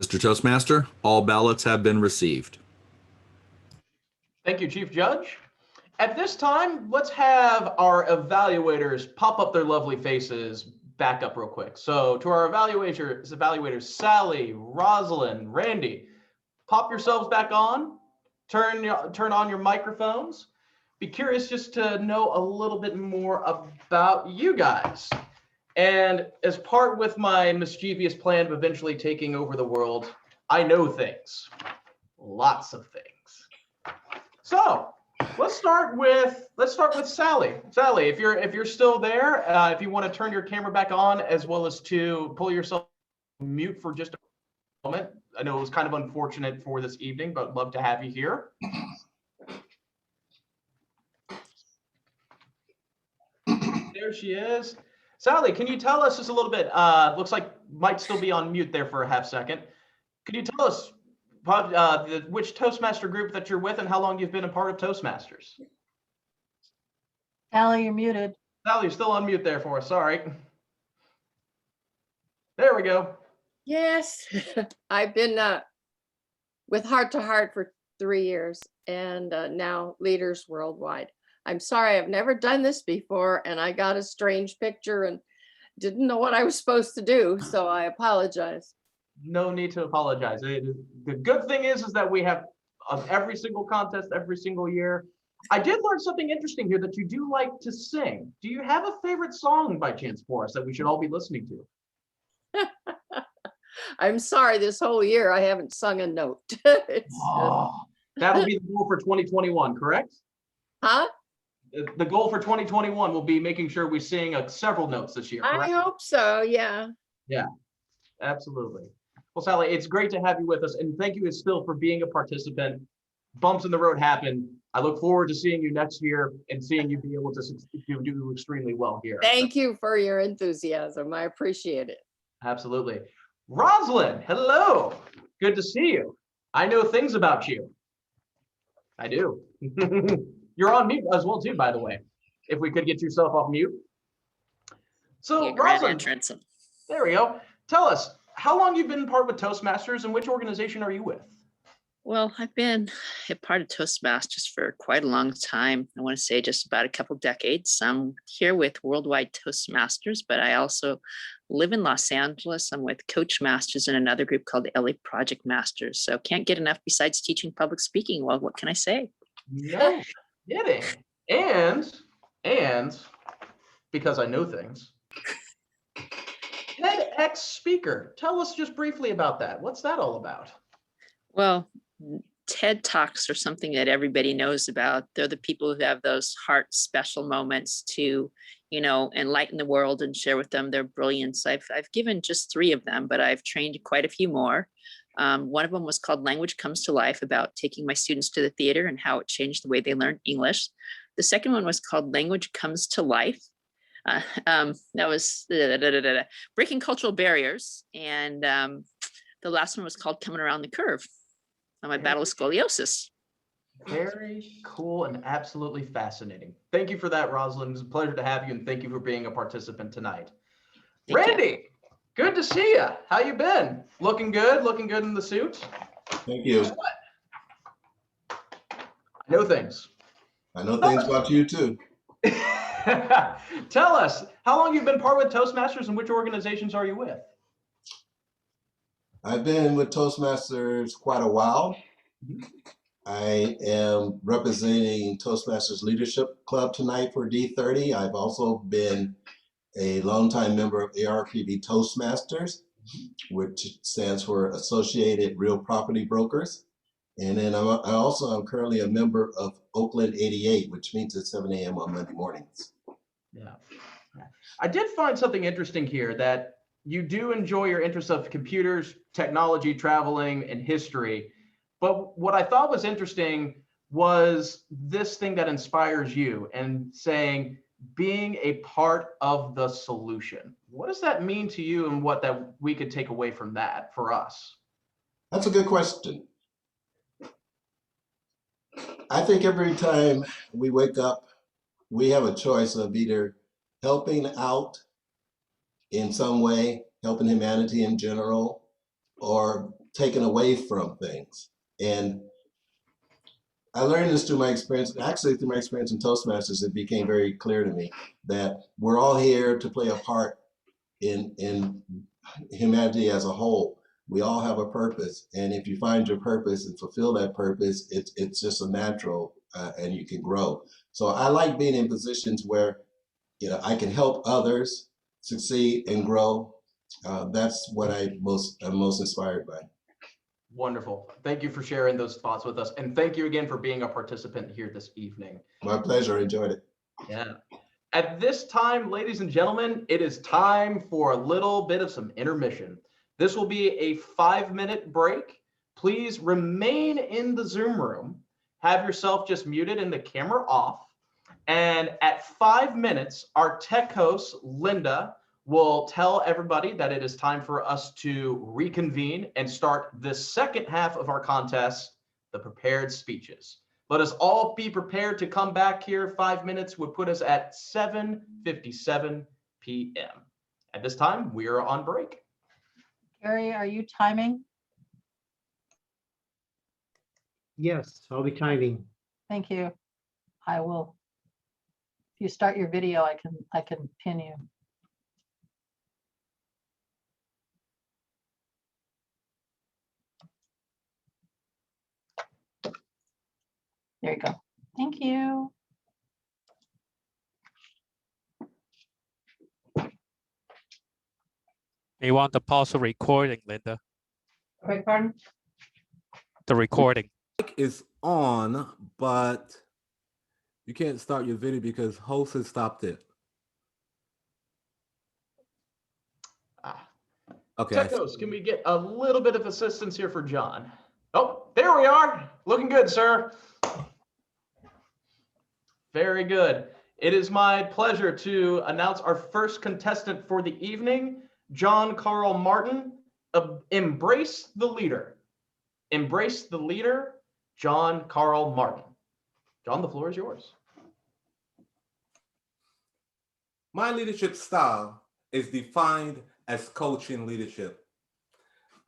Mr. Toastmaster, all ballots have been received. Thank you, Chief Judge. At this time, let's have our evaluators pop up their lovely faces back up real quick. So to our evaluators, Sally, Rosalind, Randy, pop yourselves back on, turn on your microphones. Be curious just to know a little bit more about you guys. And as part with my mischievous plan of eventually taking over the world, I know things, lots of things. So let's start with Sally. Sally, if you're still there, if you want to turn your camera back on, as well as to pull yourself mute for just a moment. I know it was kind of unfortunate for this evening, but love to have you here. There she is. Sally, can you tell us just a little bit? Looks like might still be on mute there for a half second. Could you tell us which Toastmaster group that you're with and how long you've been a part of Toastmasters? Sally, you're muted. Sally, you're still on mute there for us. Sorry. There we go. Yes, I've been with Heart to Heart for 3 years and now Leaders Worldwide. I'm sorry, I've never done this before and I got a strange picture and didn't know what I was supposed to do, so I apologize. No need to apologize. The good thing is that we have every single contest, every single year. I did learn something interesting here that you do like to sing. Do you have a favorite song by chance for us that we should all be listening to? I'm sorry, this whole year I haven't sung a note. That'll be the goal for 2021, correct? Huh? The goal for 2021 will be making sure we sing several notes this year, correct? I hope so, yeah. Yeah, absolutely. Well, Sally, it's great to have you with us, and thank you still for being a participant. Bumps in the road happen. I look forward to seeing you next year and seeing you be able to do extremely well here. Thank you for your enthusiasm. I appreciate it. Absolutely. Rosalind, hello. Good to see you. I know things about you. I do. You're on mute as well too, by the way. If we could get yourself off mute. So Rosalind, there we go. Tell us, how long you've been part with Toastmasters and which organization are you with? Well, I've been a part of Toastmasters for quite a long time. I want to say just about a couple decades. I'm here with Worldwide Toastmasters, but I also live in Los Angeles. I'm with Coach Masters and another group called the LA Project Masters. So can't get enough besides teaching public speaking. Well, what can I say? No kidding. And because I know things, TEDx speaker. Tell us just briefly about that. What's that all about? Well, TED Talks are something that everybody knows about. They're the people who have those heart special moments to, enlighten the world and share with them their brilliance. I've given just 3 of them, but I've trained quite a few more. One of them was called Language Comes to Life, about taking my students to the theater and how it changed the way they learn English. The second one was called Language Comes to Life. That was Breaking Cultural Barriers. And the last one was called Coming Around the Curve on my battle with scoliosis. Very cool and absolutely fascinating. Thank you for that, Rosalind. It's a pleasure to have you, and thank you for being a participant tonight. Randy, good to see you. How you been? Looking good in the suit? Thank you. I know things. I know things about you too. Tell us, how long you've been part with Toastmasters and which organizations are you with? I've been with Toastmasters quite a while. I am representing Toastmasters Leadership Club tonight for D30. I've also been a longtime member of ARPB Toastmasters, which stands for Associated Real Property Brokers. And then I'm currently a member of Oakland 88, which meets at 7 a.m. on Monday mornings. Yeah. I did find something interesting here, that you do enjoy your interests of computers, technology, traveling, and history. But what I thought was interesting was this thing that inspires you and saying, being a part of the solution. What does that mean to you, and what that we could take away from that for us? That's a good question. I think every time we wake up, we have a choice of either helping out in some way, helping humanity in general, or taken away from things. And I learned this through my experience, actually through my experience in Toastmasters. It became very clear to me that we're all here to play a part in humanity as a whole. We all have a purpose, and if you find your purpose and fulfill that purpose, it's just a natural, and you can grow. So I like being in positions where, you know, I can help others succeed and grow. That's what I'm most inspired by. Wonderful. Thank you for sharing those thoughts with us. And thank you again for being a participant here this evening. My pleasure. Enjoyed it. Yeah. At this time, ladies and gentlemen, it is time for a little bit of some intermission. This will be a 5-minute break. Please remain in the Zoom room. Have yourself just muted and the camera off. And at 5 minutes, our tech host, Linda, will tell everybody that it is time for us to reconvene and start the second half of our contest, the prepared speeches. Let us all be prepared to come back here. 5 minutes would put us at 7:57 p.m. At this time, we are on break. Gary, are you timing? Yes, I'll be timing. Thank you. I will. If you start your video, I can pin you. There you go. Thank you. You want to pause the recording, Linda? Wait, pardon? The recording. Mic is on, but you can't start your video because host has stopped it. Okay. Techos, can we get a little bit of assistance here for John? Oh, there we are. Looking good, sir. Very good. It is my pleasure to announce our first contestant for the evening, John Carl Martin. Embrace the leader. Embrace the leader, John Carl Martin. John, the floor is yours. My leadership style is defined as coaching leadership.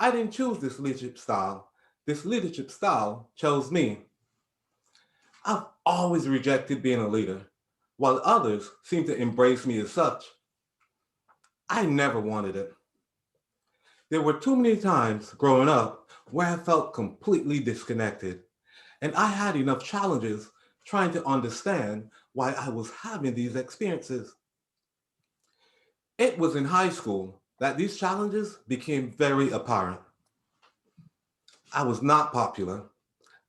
I didn't choose this leadership style. This leadership style chose me. I've always rejected being a leader, while others seem to embrace me as such. I never wanted it. There were too many times growing up where I felt completely disconnected, and I had enough challenges trying to understand why I was having these experiences. It was in high school that these challenges became very apparent. I was not popular.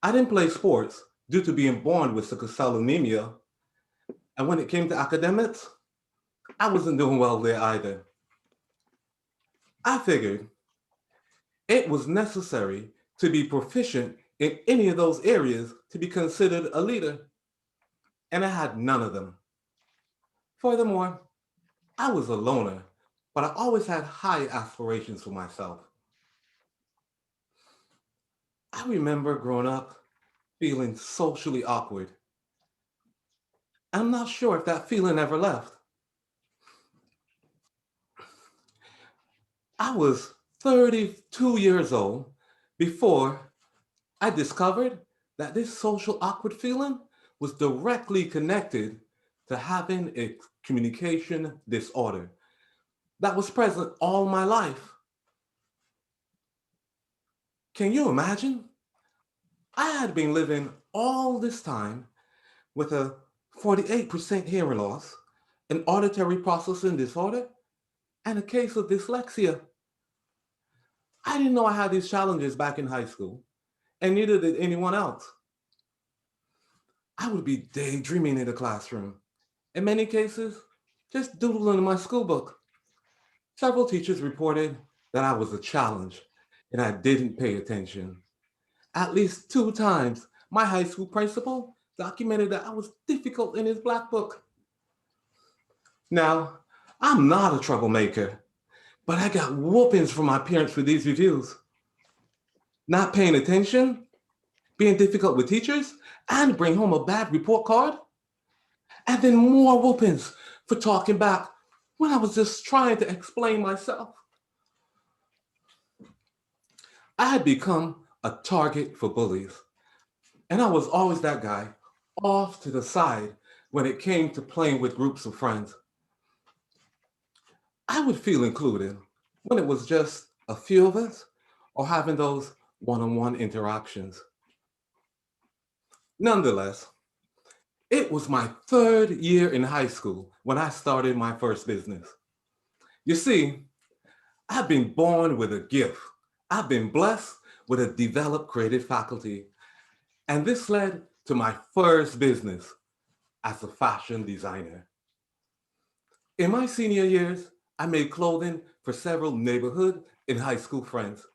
I didn't play sports due to being born with sickle cell anemia. And when it came to academics, I wasn't doing well there either. I figured it was necessary to be proficient in any of those areas to be considered a leader, and I had none of them. Furthermore, I was a loner, but I always had high aspirations for myself. I remember growing up feeling socially awkward. I'm not sure if that feeling ever left. I was 32 years old before I discovered that this social awkward feeling was directly connected to having a communication disorder that was present all my life. Can you imagine? I had been living all this time with a 48% hearing loss, an auditory processing disorder, and a case of dyslexia. I didn't know I had these challenges back in high school, and neither did anyone else. I would be daydreaming in the classroom. In many cases, just doodling in my school book. Several teachers reported that I was a challenge and I didn't pay attention. At least 2 times, my high school principal documented that I was difficult in his black book. Now, I'm not a troublemaker, but I got whoopings from my parents for these reviews. Not paying attention, being difficult with teachers, and bring home a bad report card. And then more whoopings for talking back when I was just trying to explain myself. I had become a target for bullies. And I was always that guy off to the side when it came to playing with groups of friends. I would feel included when it was just a few of us or having those one-on-one interactions. Nonetheless, it was my 3rd year in high school when I started my first business. You see, I've been born with a gift. I've been blessed with a developed creative faculty. And this led to my first business as a fashion designer. In my senior years, I made clothing for several neighborhood and high school friends.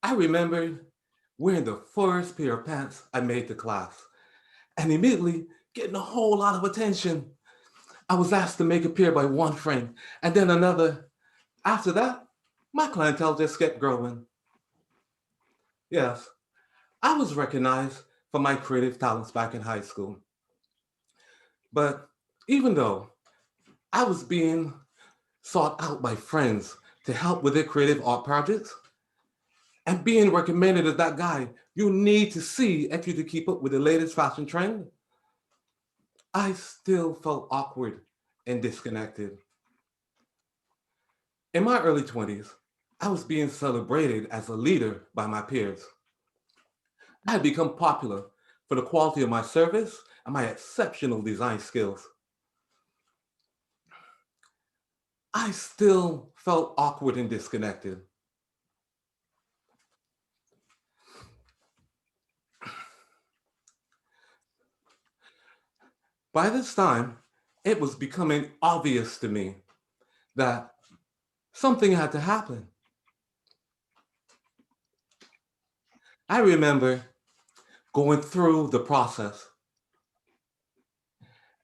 I remembered wearing the first pair of pants I made to class and immediately getting a whole lot of attention. I was asked to make a pair by one friend and then another. After that, my clientele just kept growing. Yes, I was recognized for my creative talents back in high school. But even though I was being sought out by friends to help with their creative art projects and being recommended as that guy you need to see if you to keep up with the latest fashion trend, I still felt awkward and disconnected. In my early 20s, I was being celebrated as a leader by my peers. I had become popular for the quality of my service and my exceptional design skills. I still felt awkward and disconnected. By this time, it was becoming obvious to me that something had to happen. I remember going through the process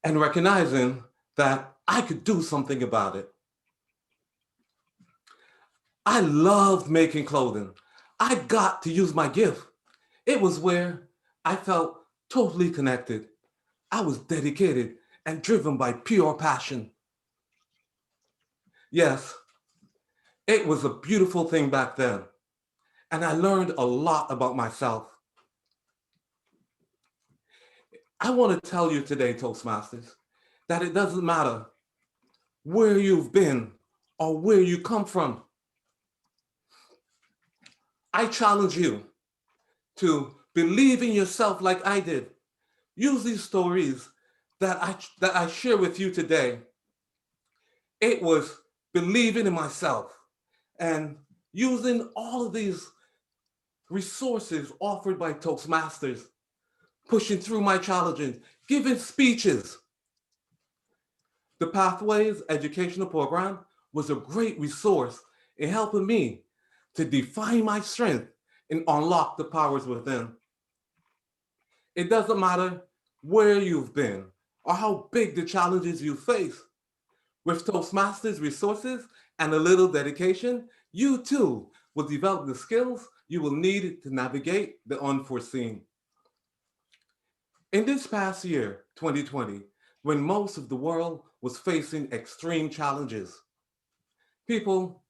and recognizing that I could do something about it. I loved making clothing. I got to use my gift. It was where I felt totally connected. I was dedicated and driven by pure passion. Yes, it was a beautiful thing back then, and I learned a lot about myself. I want to tell you today, Toastmasters, that it doesn't matter where you've been or where you come from. I challenge you to believe in yourself like I did. Use these stories that I share with you today. It was believing in myself and using all of these resources offered by Toastmasters, pushing through my challenges, giving speeches. The Pathways Educational Program was a great resource in helping me to define my strength and unlock the powers within. It doesn't matter where you've been or how big the challenges you face. With Toastmasters resources and a little dedication, you too will develop the skills you will need to navigate the unforeseen. In this past year, 2020, when most of the world was facing extreme challenges, people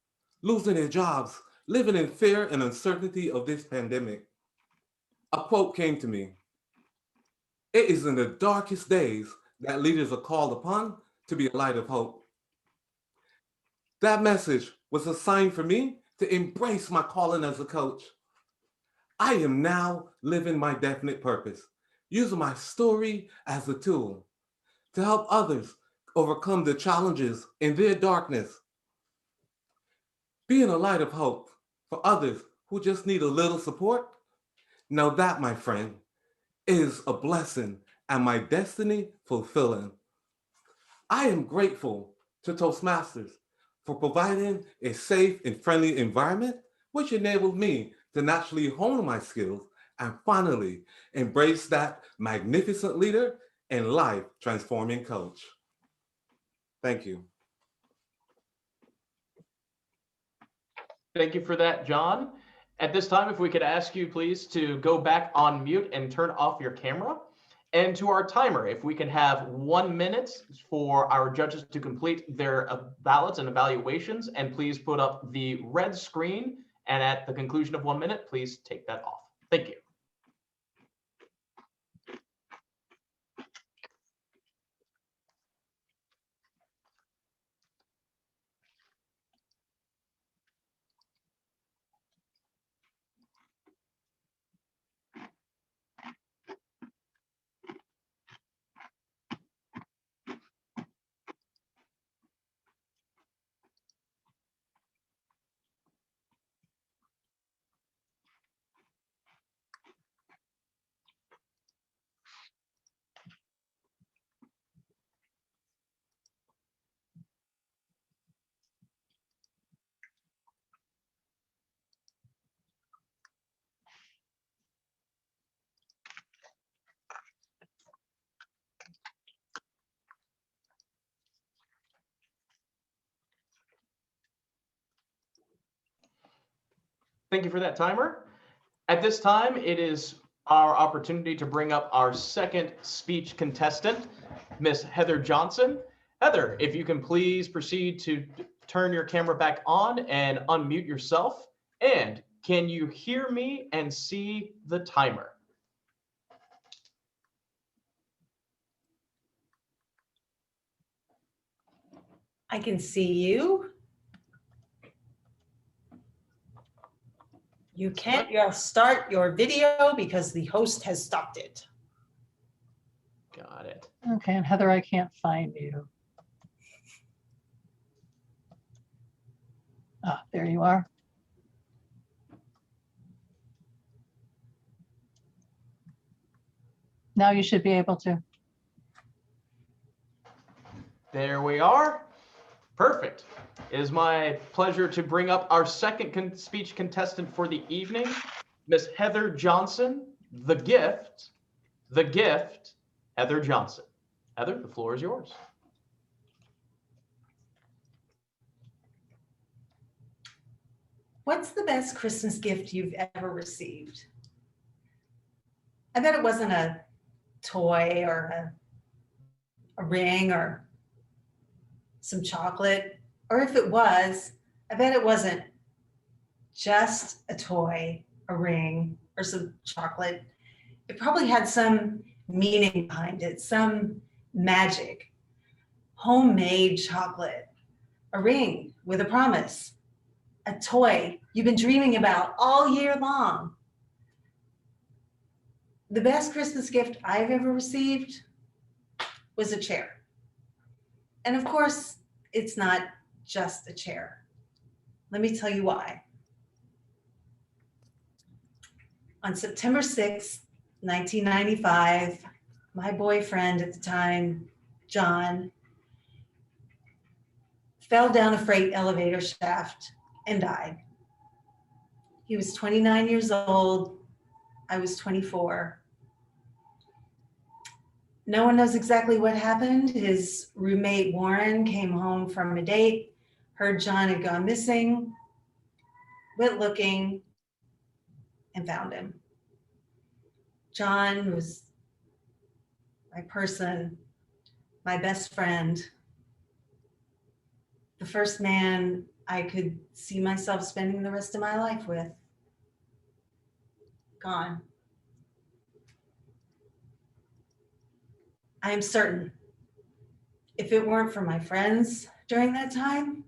losing their jobs, living in fear and uncertainty of this pandemic, a quote came to me. It is in the darkest days that leaders are called upon to be a light of hope. That message was a sign for me to embrace my calling as a coach. I am now living my definite purpose, using my story as a tool to help others overcome the challenges in their darkness. Being a light of hope for others who just need a little support. Now that, my friend, is a blessing and my destiny fulfilling. I am grateful to Toastmasters for providing a safe and friendly environment, which enabled me to naturally hone my skills and finally embrace that magnificent leader and life-transforming coach. Thank you. Thank you for that, John. At this time, if we could ask you please to go back on mute and turn off your camera. And to our timer, if we can have 1 minute for our judges to complete their ballots and evaluations, and please put up the red screen And at the conclusion of 1 minute, please take that off. Thank you. Thank you for that timer. At this time, it is our opportunity to bring up our second speech contestant, Miss Heather Johnson. Heather, if you can please proceed to turn your camera back on and unmute yourself. And can you hear me and see the timer? I can see you. You can't start your video because the host has stopped it. Got it. Okay, and Heather, I can't find you. Ah, there you are. Now you should be able to. There we are. Perfect. It is my pleasure to bring up our second speech contestant for the evening, Miss Heather Johnson, the gift, Heather Johnson. Heather, the floor is yours. What's the best Christmas gift you've ever received? I bet it wasn't a toy or a ring or some chocolate. Or if it was, I bet it wasn't just a toy, a ring, or some chocolate. It probably had some meaning behind it, some magic. Homemade chocolate, a ring with a promise, a toy you've been dreaming about all year long. The best Christmas gift I've ever received was a chair. And of course, it's not just a chair. Let me tell you why. On September 6th, 1995, my boyfriend at the time, John, fell down a freight elevator shaft and died. He was 29 years old. I was 24. No one knows exactly what happened. His roommate, Warren, came home from a date, heard John had gone missing, went looking, and found him. John was my person, my best friend, the first man I could see myself spending the rest of my life with. Gone. I am certain if it weren't for my friends during that time,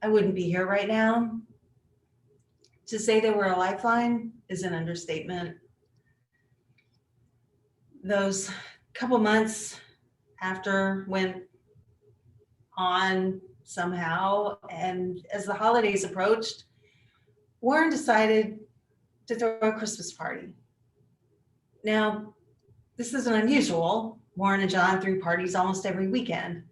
I wouldn't be here right now. To say they were a lifeline is an understatement. Those couple months after went on somehow, and as the holidays approached, Warren decided to throw a Christmas party. Now, this isn't unusual. Warren and John threw parties almost every weekend.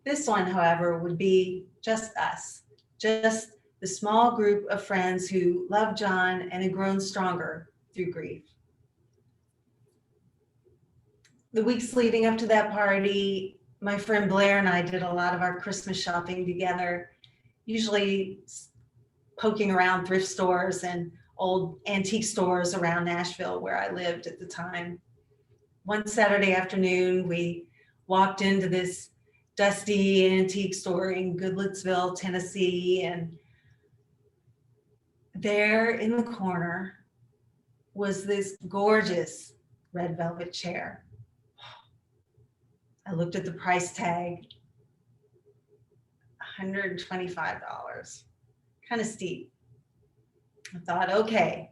This one, however, would be just us, just the small group of friends who loved John and had grown stronger through grief. The weeks leading up to that party, my friend Blair and I did a lot of our Christmas shopping together, usually poking around thrift stores and old antique stores around Nashville where I lived at the time. One Saturday afternoon, we walked into this dusty antique store in Goodlettsville, Tennessee, and there in the corner was this gorgeous red velvet chair. I looked at the price tag, $125, kind of steep. I thought, okay,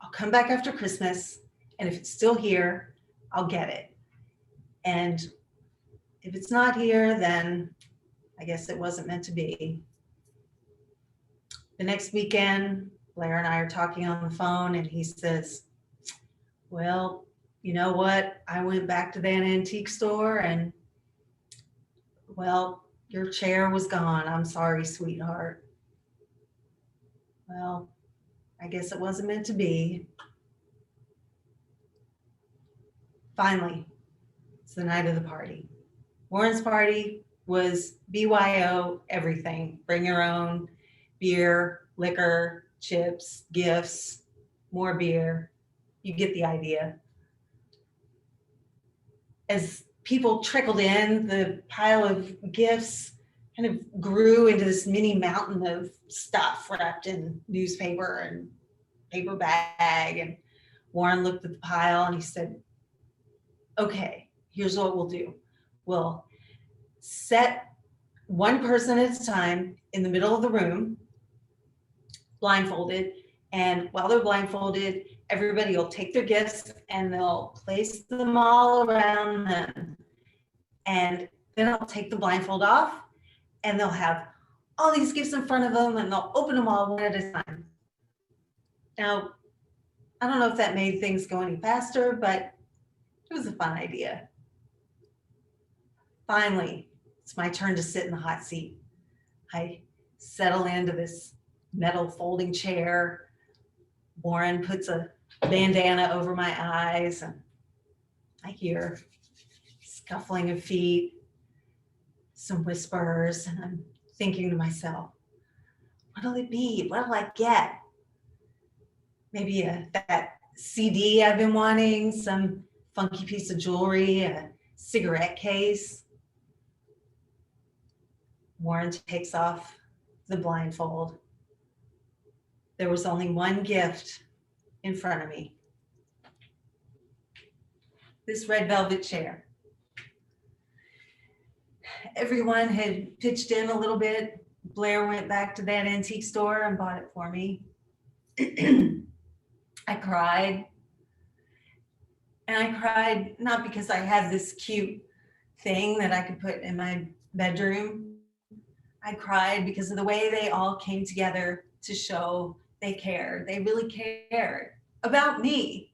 I'll come back after Christmas, and if it's still here, I'll get it. And if it's not here, then I guess it wasn't meant to be. The next weekend, Blair and I are talking on the phone, and he says, well, you know what? I went back to that antique store and, well, your chair was gone. I'm sorry, sweetheart. Well, I guess it wasn't meant to be. Finally, it's the night of the party. Warren's party was BYO everything. Bring your own beer, liquor, chips, gifts, more beer. You get the idea. As people trickled in, the pile of gifts kind of grew into this mini mountain of stuff wrapped in newspaper and paper bag. And Warren looked at the pile and he said, okay, here's what we'll do. We'll set one person at a time in the middle of the room, blindfolded. And while they're blindfolded, everybody will take their gifts and they'll place them all around them. And then I'll take the blindfold off and they'll have all these gifts in front of them and they'll open them all one at a time. Now, I don't know if that made things go any faster, but it was a fun idea. Finally, it's my turn to sit in the hot seat. I settle into this metal folding chair. Warren puts a bandana over my eyes and I hear scuffling of feet, some whispers, and I'm thinking to myself, what'll it be? What'll I get? Maybe that CD I've been wanting, some funky piece of jewelry, a cigarette case. Warren takes off the blindfold. There was only one gift in front of me. This red velvet chair. Everyone had pitched in a little bit. Blair went back to that antique store and bought it for me. I cried. And I cried not because I had this cute thing that I could put in my bedroom. I cried because of the way they all came together to show they cared. They really cared about me.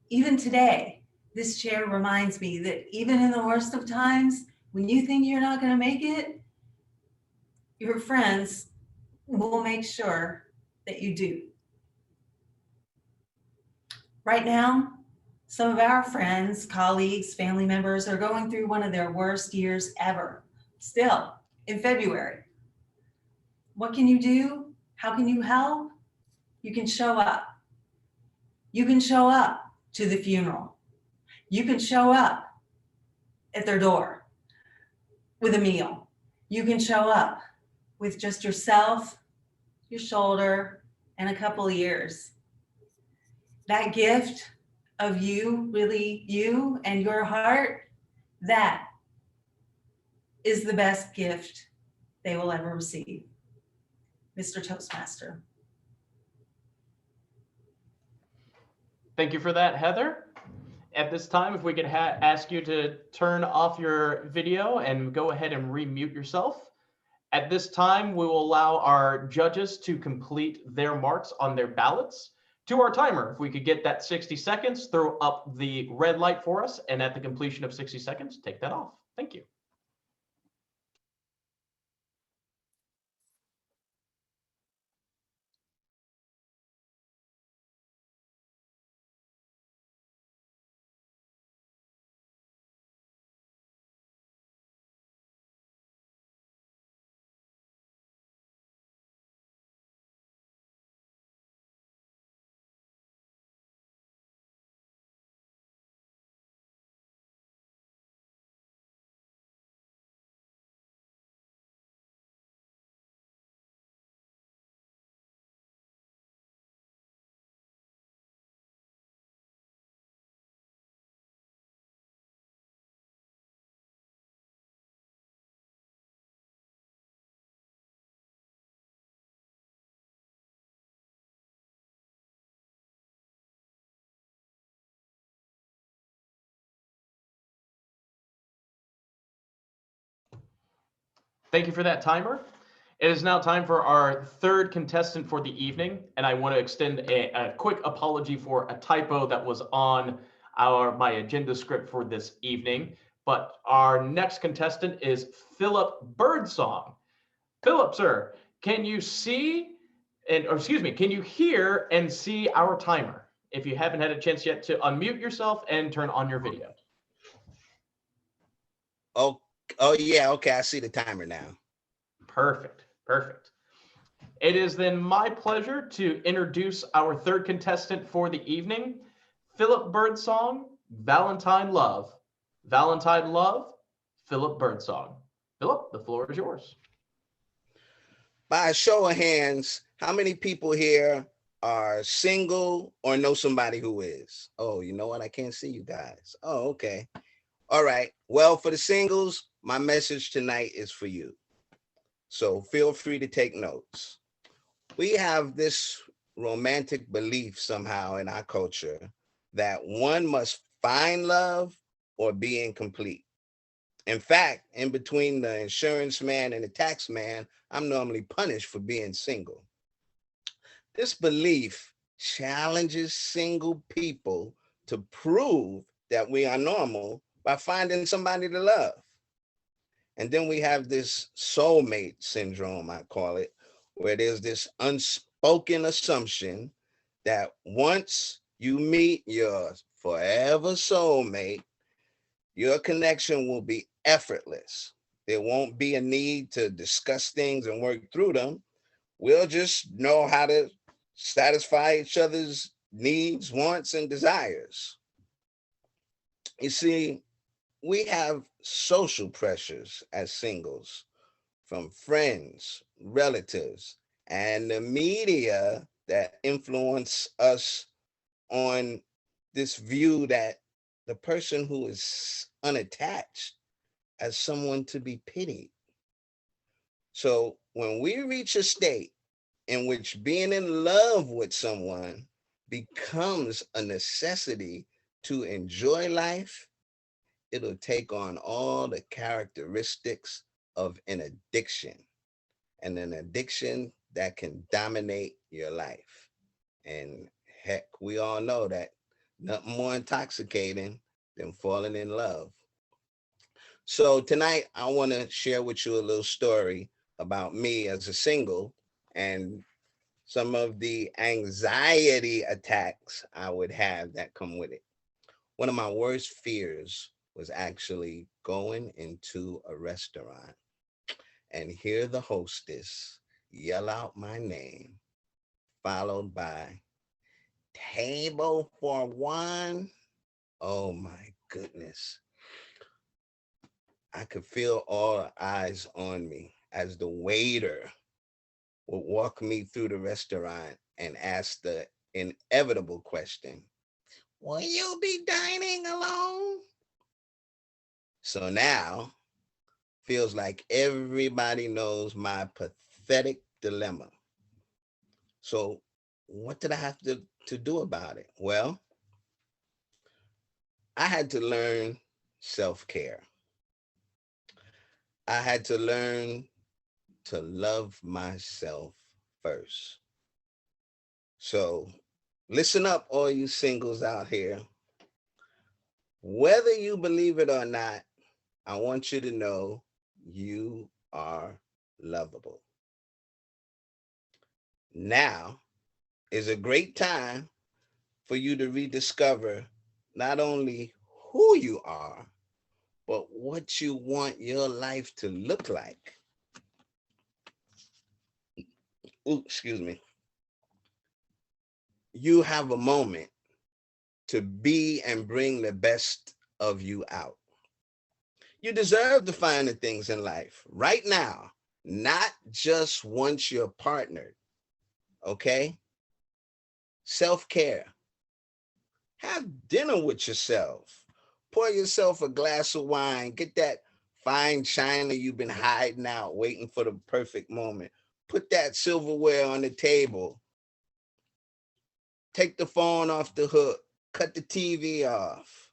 Even today, this chair reminds me that even in the worst of times, when you think you're not going to make it, your friends will make sure that you do. Right now, some of our friends, colleagues, family members are going through one of their worst years ever, still in February. What can you do? How can you help? You can show up. You can show up to the funeral. You can show up at their door with a meal. You can show up with just yourself, your shoulder, and a couple of ears. That gift of you, really you and your heart, that is the best gift they will ever receive. Mr. Toastmaster. Thank you for that, Heather. At this time, if we could ask you to turn off your video and go ahead and remute yourself. At this time, we will allow our judges to complete their marks on their ballots. To our timer, if we could get that 60 seconds, throw up the red light for us, and at the completion of 60 seconds, take that off. Thank you. Thank you for that timer. It is now time for our third contestant for the evening, and I want to extend a quick apology for a typo that was on my agenda script for this evening. But our next contestant is Phillip Birdsong. Phillip, sir, can you can you hear and see our timer? If you haven't had a chance yet to unmute yourself and turn on your video. Oh yeah, okay, I see the timer now. Perfect. It is then my pleasure to introduce our third contestant for the evening, Phillip Birdsong, Valentine Love. Valentine Love, Phillip Birdsong. Phillip, the floor is yours. By a show of hands, how many people here are single or know somebody who is? Oh, you know what? I can't see you guys. Oh, okay. All right. Well, for the singles, my message tonight is for you. So feel free to take notes. We have this romantic belief somehow in our culture that one must find love or be incomplete. In fact, in between the insurance man and the tax man, I'm normally punished for being single. This belief challenges single people to prove that we are normal by finding somebody to love. And then we have this soulmate syndrome, I call it, where there's this unspoken assumption that once you meet your forever soulmate, your connection will be effortless. There won't be a need to discuss things and work through them. We'll just know how to satisfy each other's needs, wants, and desires. You see, we have social pressures as singles from friends, relatives, and the media that influence us on this view that the person who is unattached as someone to be pitied. So when we reach a state in which being in love with someone becomes a necessity to enjoy life, it'll take on all the characteristics of an addiction, and an addiction that can dominate your life. And heck, we all know that nothing more intoxicating than falling in love. So tonight, I want to share with you a little story about me as a single and some of the anxiety attacks I would have that come with it. One of my worst fears was actually going into a restaurant and hear the hostess yell out my name, followed by table for one. Oh my goodness. I could feel all eyes on me as the waiter would walk me through the restaurant and ask the inevitable question, will you be dining alone? So now, feels like everybody knows my pathetic dilemma. So what did I have to do about it? Well, I had to learn self-care. I had to learn to love myself first. So listen up, all you singles out here. Whether you believe it or not, I want you to know you are lovable. Now is a great time for you to rediscover not only who you are, but what you want your life to look like. Ooh, excuse me. You have a moment to be and bring the best of you out. You deserve to find the things in life right now, not just once you're partnered, okay? Self-care. Have dinner with yourself. Pour yourself a glass of wine. Get that fine china you've been hiding out, waiting for the perfect moment. Put that silverware on the table. Take the phone off the hook. Cut the TV off.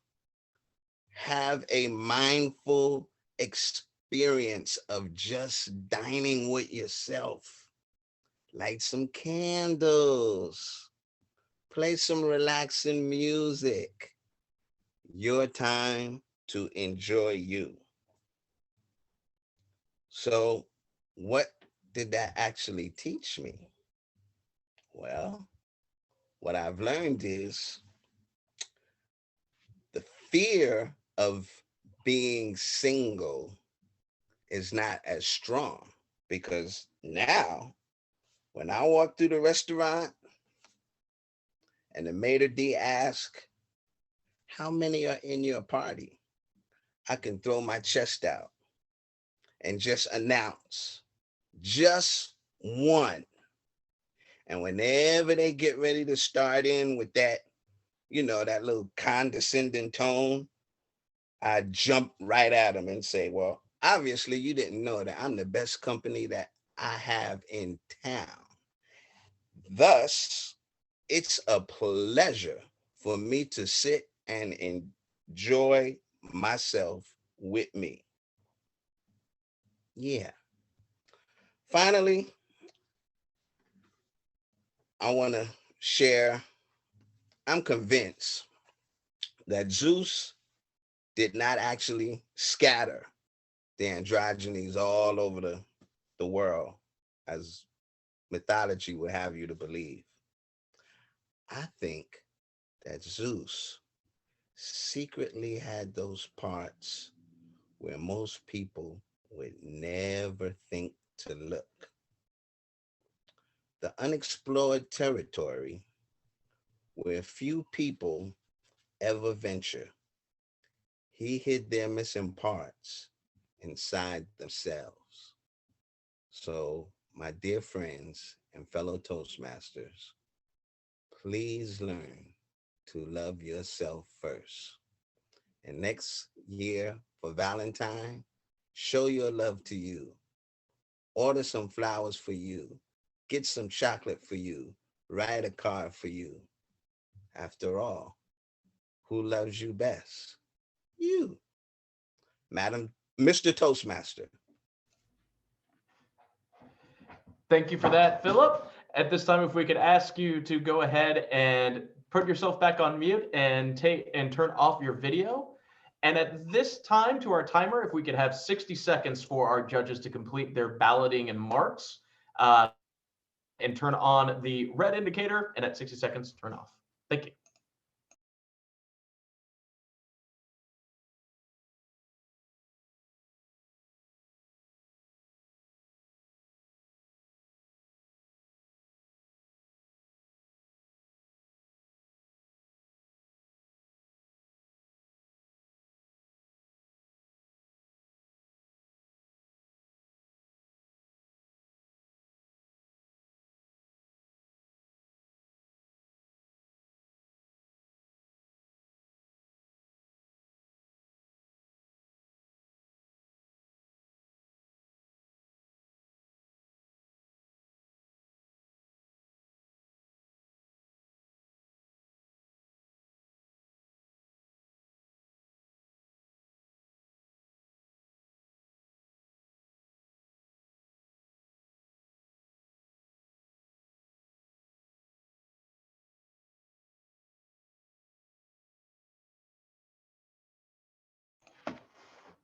Have a mindful experience experience of just dining with yourself. Light some candles, play some relaxing music. Your time to enjoy you. So what did that actually teach me? Well, what I've learned is the fear of being single is not as strong, because now when I walk through the restaurant and the maitre d' asks, how many are in your party? I can throw my chest out and just announce just one. And whenever they get ready to start in with that, that little condescending tone, I jump right at them and say, well, obviously you didn't know that I'm the best company that I have in town. Thus, it's a pleasure for me to sit and enjoy myself with me. Yeah. Finally, I want to share, I'm convinced that Zeus did not actually scatter the androgynes all over the world, as mythology would have you to believe. I think that Zeus secretly had those parts where most people would never think to look. The unexplored territory where few people ever venture. He hid their missing parts inside themselves. So, my dear friends and fellow Toastmasters, please learn to love yourself first. And next year for Valentine, show your love to you. Order some flowers for you. Get some chocolate for you. Write a card for you. After all, who loves you best? You. Mr. Toastmaster. Thank you for that, Phillip. At this time, if we could ask you to go ahead and put yourself back on mute and turn off your video. And at this time, to our timer, if we could have 60 seconds for our judges to complete their balloting and marks, and turn on the red indicator, and at 60 seconds, turn off. Thank you.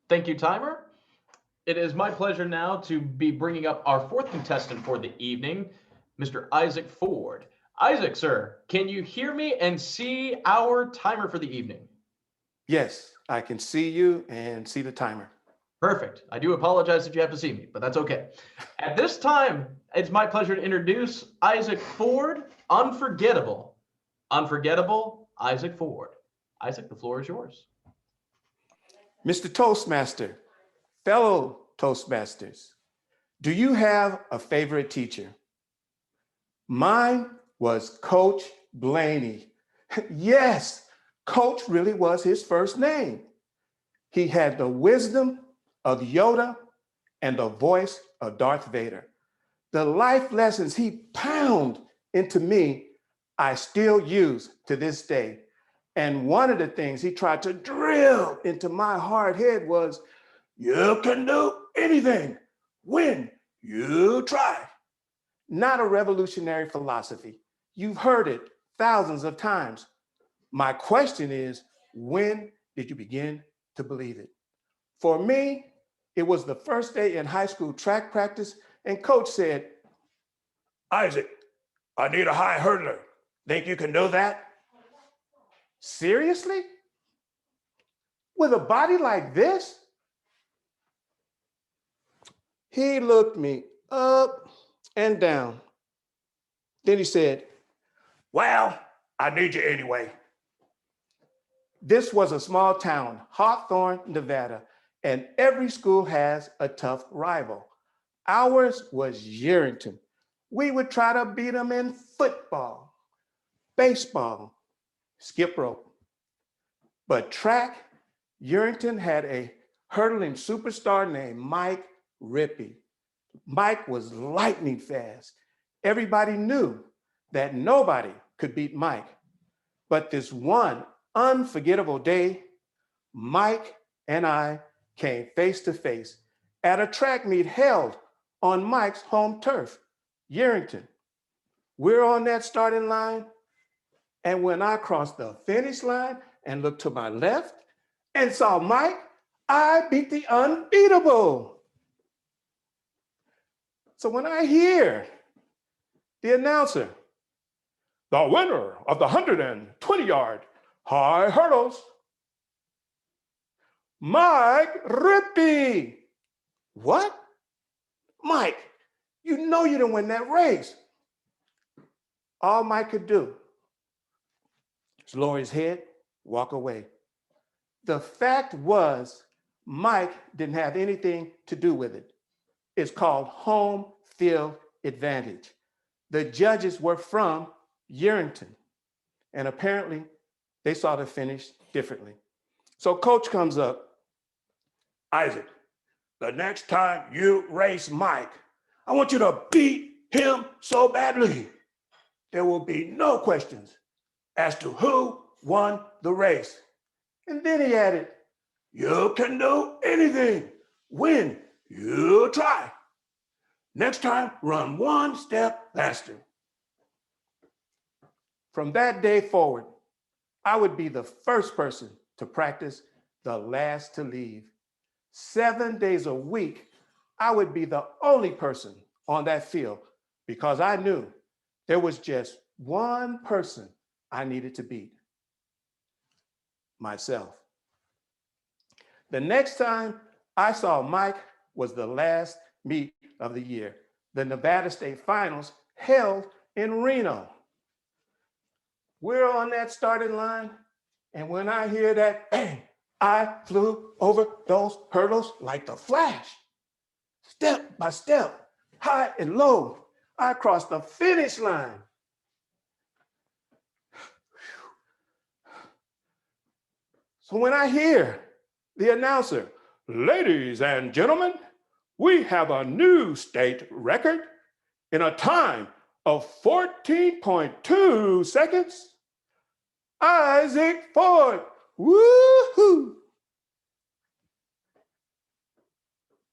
Thank you, timer. It is my pleasure now to be bringing up our fourth contestant for the evening, Mr. Isaac Ford. Isaac, sir, can you hear me and see our timer for the evening? Yes, I can see you and see the timer. Perfect. I do apologize if you have to see me, but that's okay. At this time, it's my pleasure to introduce Isaac Ford, Unforgettable. Unforgettable, Isaac Ford. Isaac, the floor is yours. Mr. Toastmaster, fellow Toastmasters, do you have a favorite teacher? Mine was Coach Blaney. Yes, Coach really was his first name. He had the wisdom of Yoda and the voice of Darth Vader. The life lessons he pounded into me, I still use to this day. And one of the things he tried to drill into my hard head was, You can do anything when you try. Not a revolutionary philosophy. You've heard it thousands of times. My question is, when did you begin to believe it? For me, it was the first day in high school track practice, and coach said, Isaac, I need a high hurdler. Think you can do that? Seriously? With a body like this? He looked me up and down. Then he said, well, I need you anyway. This was a small town, Hawthorne, Nevada, and every school has a tough rival. Ours was Yerington. We would try to beat them in football, baseball, skip rope. But track, Yerington had a hurdling superstar named Mike Rippey. Mike was lightning fast. Everybody knew that nobody could beat Mike. But this one unforgettable day, Mike and I came face to face at a track meet held on Mike's home turf, Yerington. We're on that starting line, and when I crossed the finish line and looked to my left and saw Mike, I beat the unbeatable. So when I hear the announcer, the winner of the 120-yard high hurdles, Mike Rippey. What? Mike, you know you didn't win that race. All Mike could do was lower his head, walk away. The fact was, Mike didn't have anything to do with it. It's called home field advantage. The judges were from Yerington, and apparently they saw the finish differently. So coach comes up, Isaac, the next time you race Mike, I want you to beat him so badly. There will be no questions as to who won the race. And then he added, you can do anything when you try. Next time, run one step faster. From that day forward, I would be the first person to practice, the last to leave. 7 days a week, I would be the only person on that field because I knew there was just one person I needed to beat, myself. The next time I saw Mike was the last meet of the year, the Nevada State Finals held in Reno. We're on that starting line, and when I hear that bang, I flew over those hurdles like the Flash. Step by step, high and low, I crossed the finish line. So when I hear the announcer, ladies and gentlemen, we have a new state record in a time of 14.2 seconds. Isaac Ford, woohoo!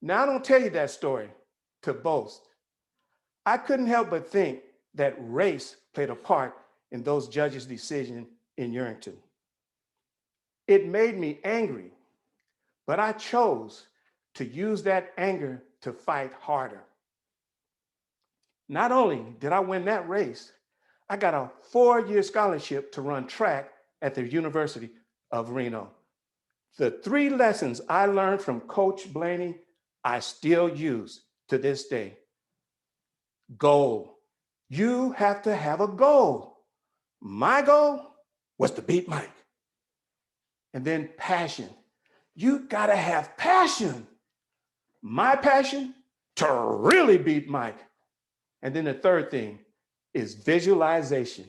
Now, I don't tell you that story to boast. I couldn't help but think that race played a part in those judges' decision in Yerington. It made me angry, but I chose to use that anger to fight harder. Not only did I win that race, I got a 4-year scholarship to run track at the University of Reno. The 3 lessons I learned from Coach Blaney, I still use to this day. Goal. You have to have a goal. My goal was to beat Mike. And then passion. You gotta have passion. My passion, to really beat Mike. And then the third thing is visualization.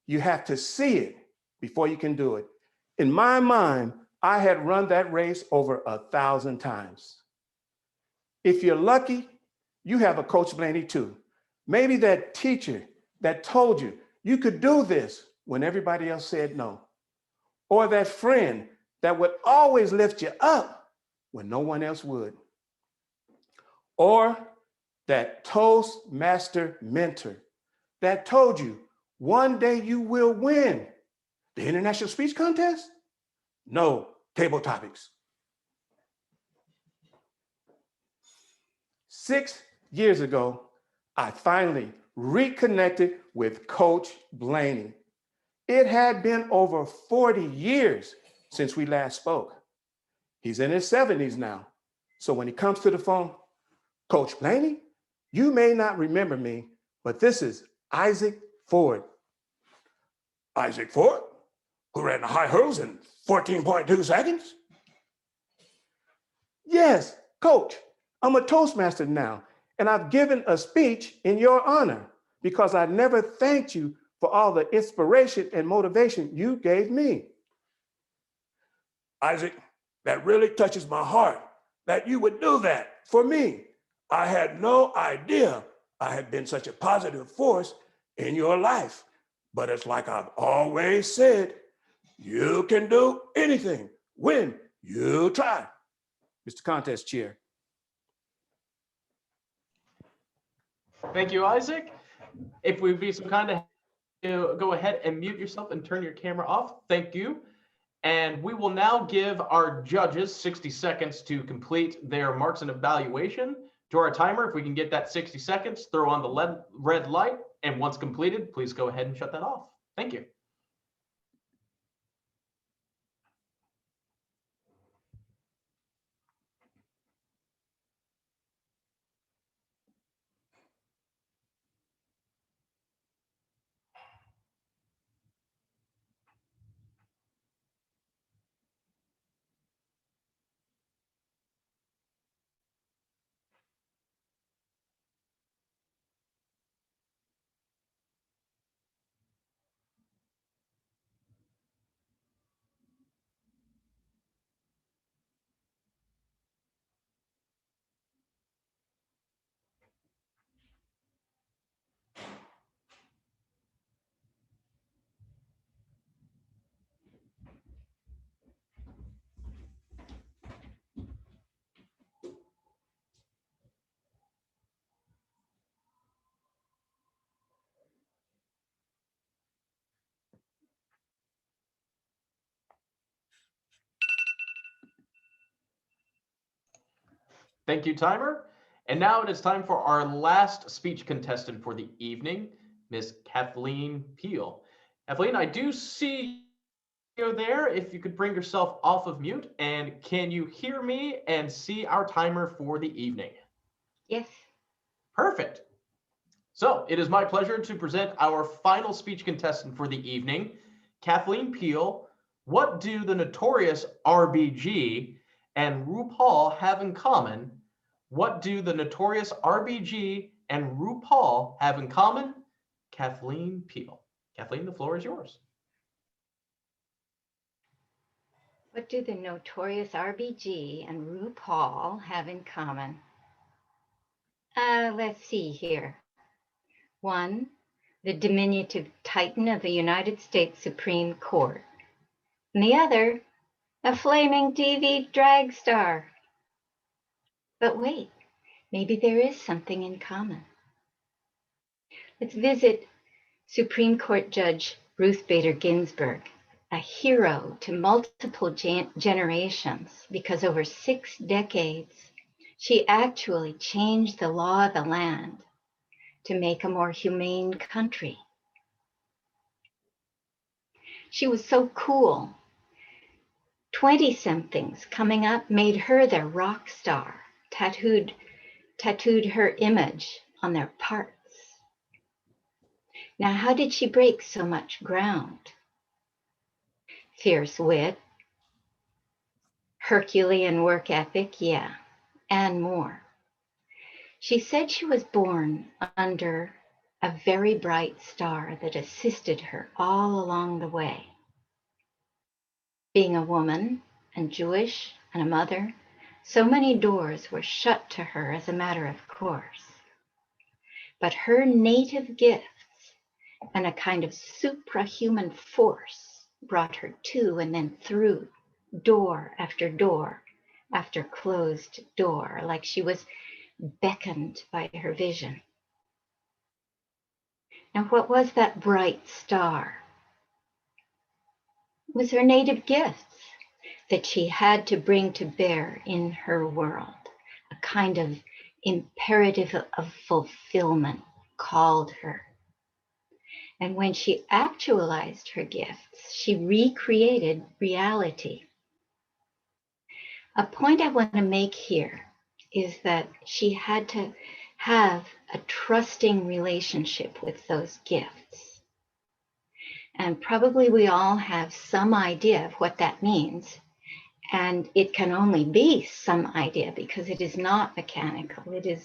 You have to see it before you can do it. In my mind, I had run that race over 1,000 times. If you're lucky, you have a Coach Blaney too. Maybe that teacher that told you you could do this when everybody else said no. Or that friend that would always lift you up when no one else would. Or that Toastmaster mentor that told you one day you will win the International Speech Contest? No table topics. 6 years ago, I finally reconnected with Coach Blaney. It had been over 40 years since we last spoke. He's in his 70s now. So when he comes to the phone, Coach Blaney, you may not remember me, but this is Isaac Ford. Isaac Ford, who ran the high hurdles in 14.2 seconds? Yes, Coach, I'm a Toastmaster now, and I've given a speech in your honor because I never thanked you for all the inspiration and motivation you gave me. Isaac, that really touches my heart that you would do that for me. I had no idea I had been such a positive force in your life. But it's like I've always said, you can do anything when you try. Mr. Contest Chair. Thank you, Isaac. If we'd be so kind to go ahead and mute yourself and turn your camera off, thank you. And we will now give our judges 60 seconds to complete their marks and evaluation. To our timer, if we can get that 60 seconds, throw on the red light, and once completed, please go ahead and shut that off. Thank you. Thank you, timer. And now it is time for our last speech contestant for the evening, Miss Kathleen Peel. Kathleen, I do see you there. If you could bring yourself off of mute, and can you hear me and see our timer for the evening? Yes. Perfect. So it is my pleasure to present our final speech contestant for the evening, Kathleen Peel. What do the notorious RBG and RuPaul have in common? What do the notorious RBG and RuPaul have in common? Kathleen Peel. Kathleen, the floor is yours. What do the notorious RBG and RuPaul have in common? Let's see here. One, the diminutive titan of the United States Supreme Court. And the other, a flaming TV drag star. But wait, maybe there is something in common. Let's visit Supreme Court Judge Ruth Bader Ginsburg, a hero to multiple generations because over 6 decades, she actually changed the law of the land to make a more humane country. She was so cool. 20-somethings coming up made her their rock star, tattooed her image on their parts. Now, how did she break so much ground? Fierce wit, Herculean work ethic, yeah, and more. She said she was born under a very bright star that assisted her all along the way. Being a woman and Jewish and a mother, so many doors were shut to her as a matter of course. But her native gifts and a kind of suprahuman force brought her to and then through door after door after closed door, like she was beckoned by her vision. Now, what was that bright star? It was her native gifts that she had to bring to bear in her world. A kind of imperative of fulfillment called her. And when she actualized her gifts, she recreated reality. A point I want to make here is that she had to have a trusting relationship with those gifts. And probably we all have some idea of what that means. And it can only be some idea because it is not mechanical. It is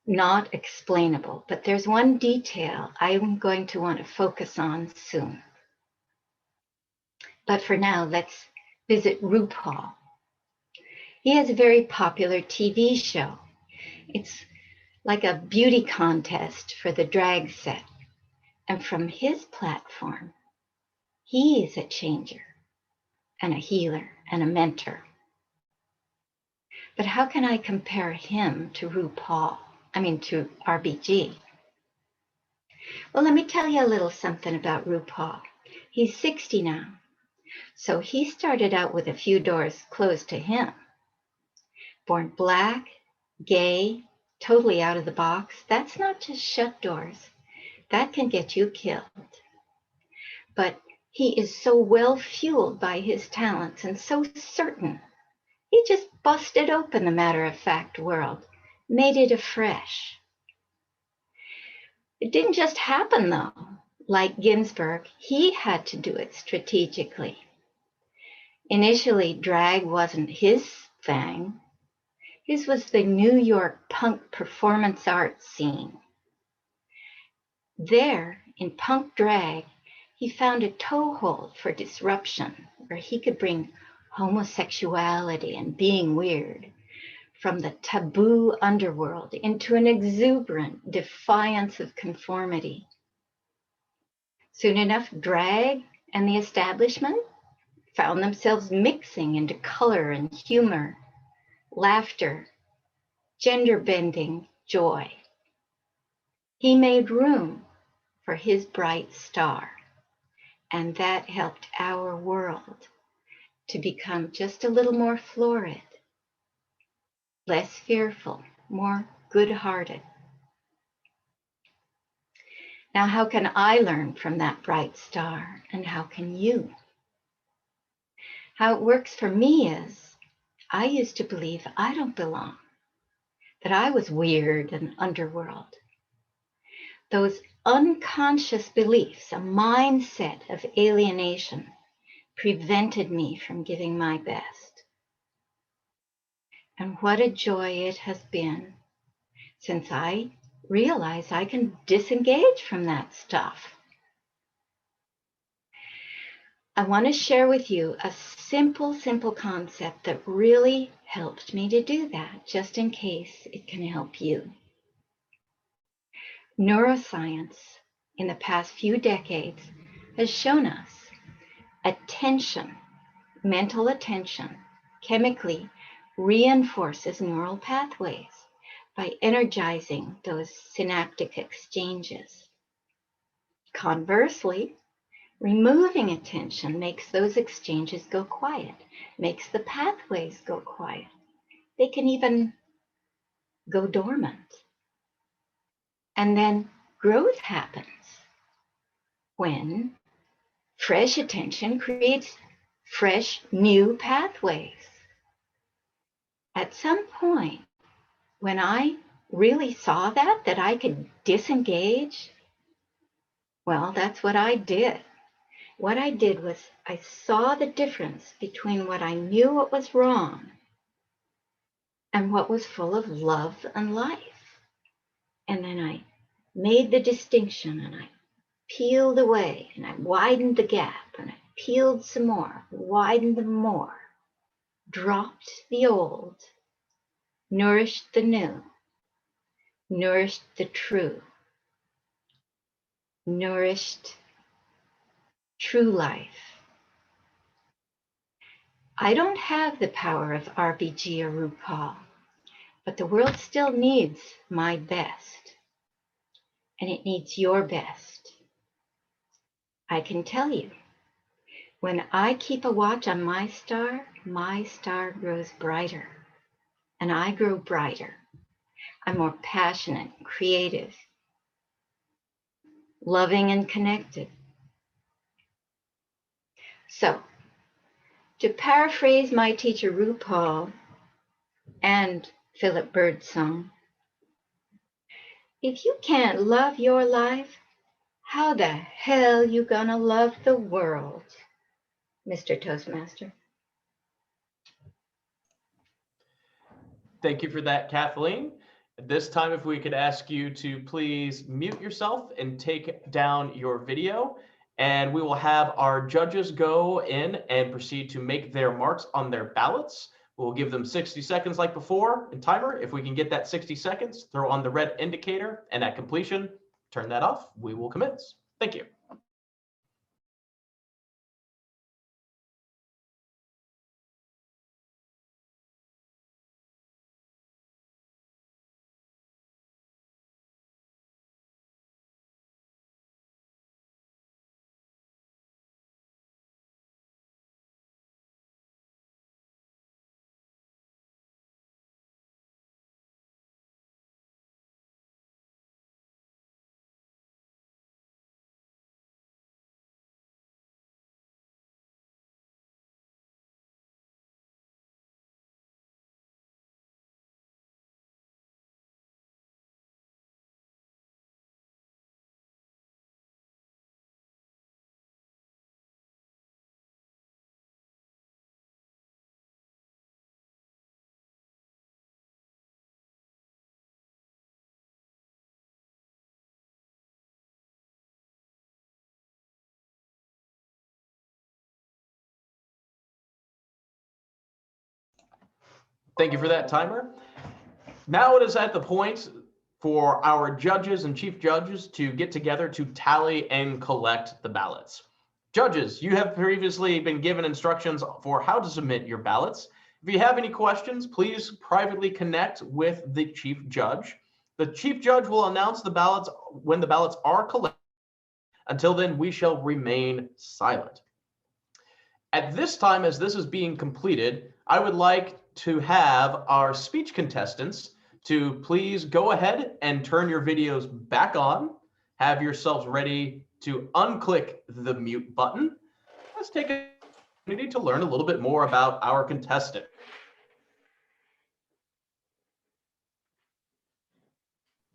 not explainable. But there's one detail I'm going to want to focus on soon. But for now, let's visit RuPaul. He has a very popular TV show. It's like a beauty contest for the drag set. And from his platform, he is a changer and a healer and a mentor. But how can I compare him to RuPaul? To RBG? Well, let me tell you a little something about RuPaul. He's 60 now. So he started out with a few doors closed to him. Born Black, gay, totally out of the box. That's not just shut doors. That can get you killed. But he is so well fueled by his talents and so certain. He just busted open the matter-of-fact world, made it afresh. It didn't just happen, though. Like Ginsberg, he had to do it strategically. Initially, drag wasn't his thing. His was the New York punk performance art scene. There, in punk drag, he found a toehold for disruption, where he could bring homosexuality and being weird from the taboo underworld into an exuberant defiance of conformity. Soon enough, drag and the establishment found themselves mixing into color and humor, laughter, gender-bending joy. He made room for his bright star, and that helped our world to become just a little more florid, less fearful, more good-hearted. Now, how can I learn from that bright star, and how can you? How it works for me is, I used to believe I don't belong, that I was weird and underworld. Those unconscious beliefs, a mindset of alienation, prevented me from giving my best. And what a joy it has been since I realize I can disengage from that stuff. I want to share with you a simple concept that really helped me to do that, just in case it can help you. Neuroscience in the past few decades has shown us attention, mental attention, chemically reinforces neural pathways by energizing those synaptic exchanges. Conversely, removing attention makes those exchanges go quiet, makes the pathways go quiet. They can even go dormant. And then growth happens when fresh attention creates fresh new pathways. At some point, when I really saw that I could disengage, well, that's what I did. What I did was I saw the difference between what I knew what was wrong and what was full of love and life. And then I made the distinction and I peeled away and I widened the gap and I peeled some more, widened them more, dropped the old, nourished the new, nourished the true, nourished true life. I don't have the power of RBG or RuPaul, but the world still needs my best, and it needs your best. I can tell you, when I keep a watch on my star grows brighter, and I grow brighter. I'm more passionate, creative, loving, and connected. So, to paraphrase my teacher RuPaul and Phillip Birdsong, if you can't love your life, how the hell you gonna love the world, Mr. Toastmaster? Thank you for that, Kathleen. At this time, if we could ask you to please mute yourself and take down your video, and we will have our judges go in and proceed to make their marks on their ballots. We'll give them 60 seconds like before and timer. If we can get that 60 seconds, throw on the red indicator, and at completion, turn that off. We will commence. Thank you. Thank you for that timer. Now it is at the point for our judges and chief judges to get together to tally and collect the ballots. Judges, you have previously been given instructions for how to submit your ballots. If you have any questions, please privately connect with the chief judge. The chief judge will announce the ballots when the ballots are collected. Until then, we shall remain silent. At this time, as this is being completed, I would like to have our speech contestants to please go ahead and turn your videos back on. Have yourselves ready to unclick the mute button. Let's take a minute to learn a little bit more about our contestant.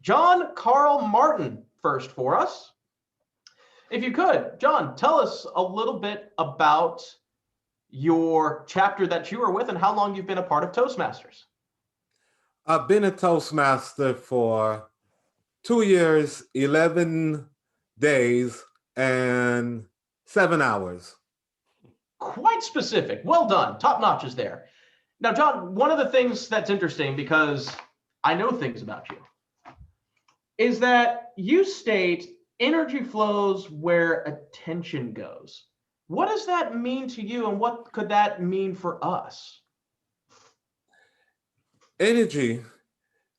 John Carl Martin first for us. If you could, John, tell us a little bit about your chapter that you were with and how long you've been a part of Toastmasters. I've been a Toastmaster for 2 years, 11 days, and 7 hours. Quite specific. Well done. Top notches there. Now, John, one of the things that's interesting, because I know things about you, is that you state energy flows where attention goes. What does that mean to you, and what could that mean for us? Energy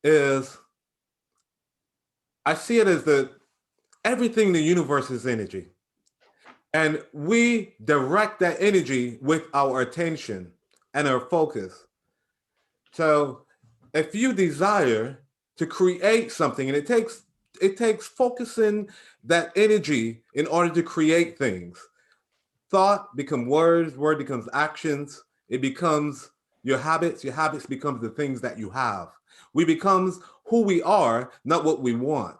is, I see it as everything in the universe is energy. And we direct that energy with our attention and our focus. So if you desire to create something, and it takes focusing that energy in order to create things. Thought becomes words, word becomes actions, it becomes your habits becomes the things that you have. We becomes who we are, not what we want.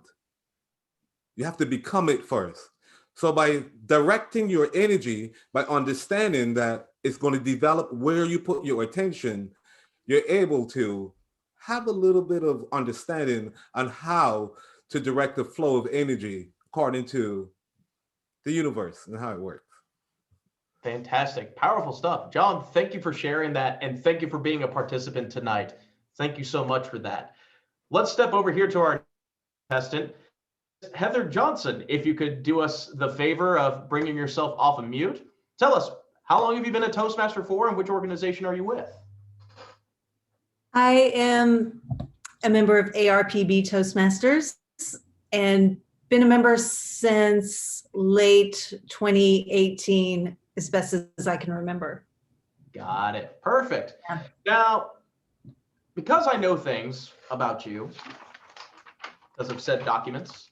You have to become it first. So by directing your energy, by understanding that it's going to develop where you put your attention, you're able to have a little bit of understanding on how to direct the flow of energy according to the universe and how it works. Fantastic. Powerful stuff. John, thank you for sharing that, and thank you for being a participant tonight. Thank you so much for that. Let's step over here to our contestant, Heather Johnson. If you could do us the favor of bringing yourself off of mute. Tell us, How long have you been a Toastmaster for, and which organization are you with? I am a member of ARPB Toastmasters and been a member since late 2018, as best as I can remember. Got it. Perfect. Now, because I know things about you, because of said documents,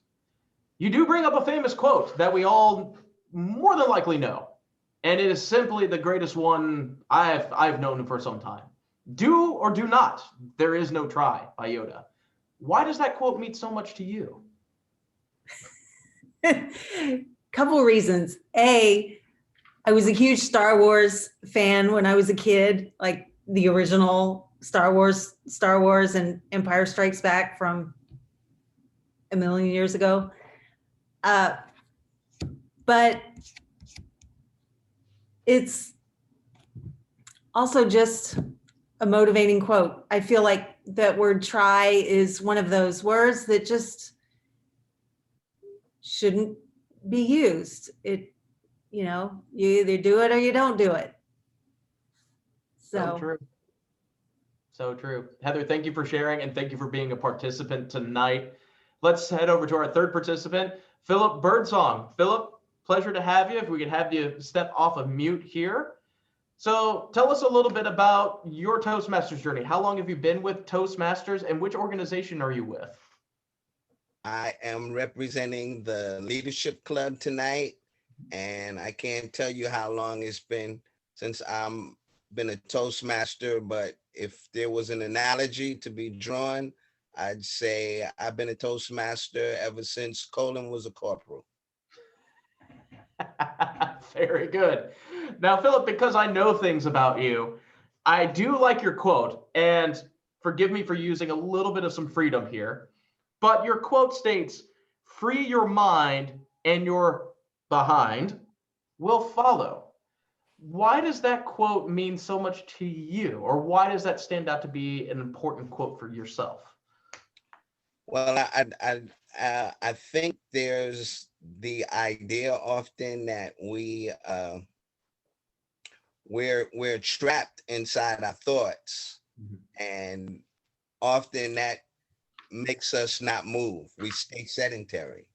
you do bring up a famous quote that we all more than likely know. And it is simply the greatest one I've known for some time. Do or do not, there is no try, by Yoda. Why does that quote mean so much to you? Couple reasons. A, I was a huge Star Wars fan when I was a kid, like the original Star Wars and Empire Strikes Back from a million years ago. But it's also just a motivating quote. I feel like that word try is one of those words that just shouldn't be used. You either do it or you don't do it. So true. So true. Heather, thank you for sharing, and thank you for being a participant tonight. Let's head over to our third participant, Phillip Birdsong. Phillip, pleasure to have you. If we could have you step off of mute here. So tell us a little bit about your Toastmasters journey. How long have you been with Toastmasters, and which organization are you with? I am representing the Leadership Club tonight, and I can't tell you how long it's been since I'm been a Toastmaster, but if there was an analogy to be drawn, I'd say I've been a Toastmaster ever since Colin was a corporal. Very good. Now, Phillip, because I know things about you, I do like your quote, and forgive me for using a little bit of some freedom here, but your quote states, "Free your mind and your behind will follow." Why does that quote mean so much to you, or why does that stand out to be an important quote for yourself? Well, I think there's the idea often that we're trapped inside our thoughts, and often that makes us not move. We stay sedentary.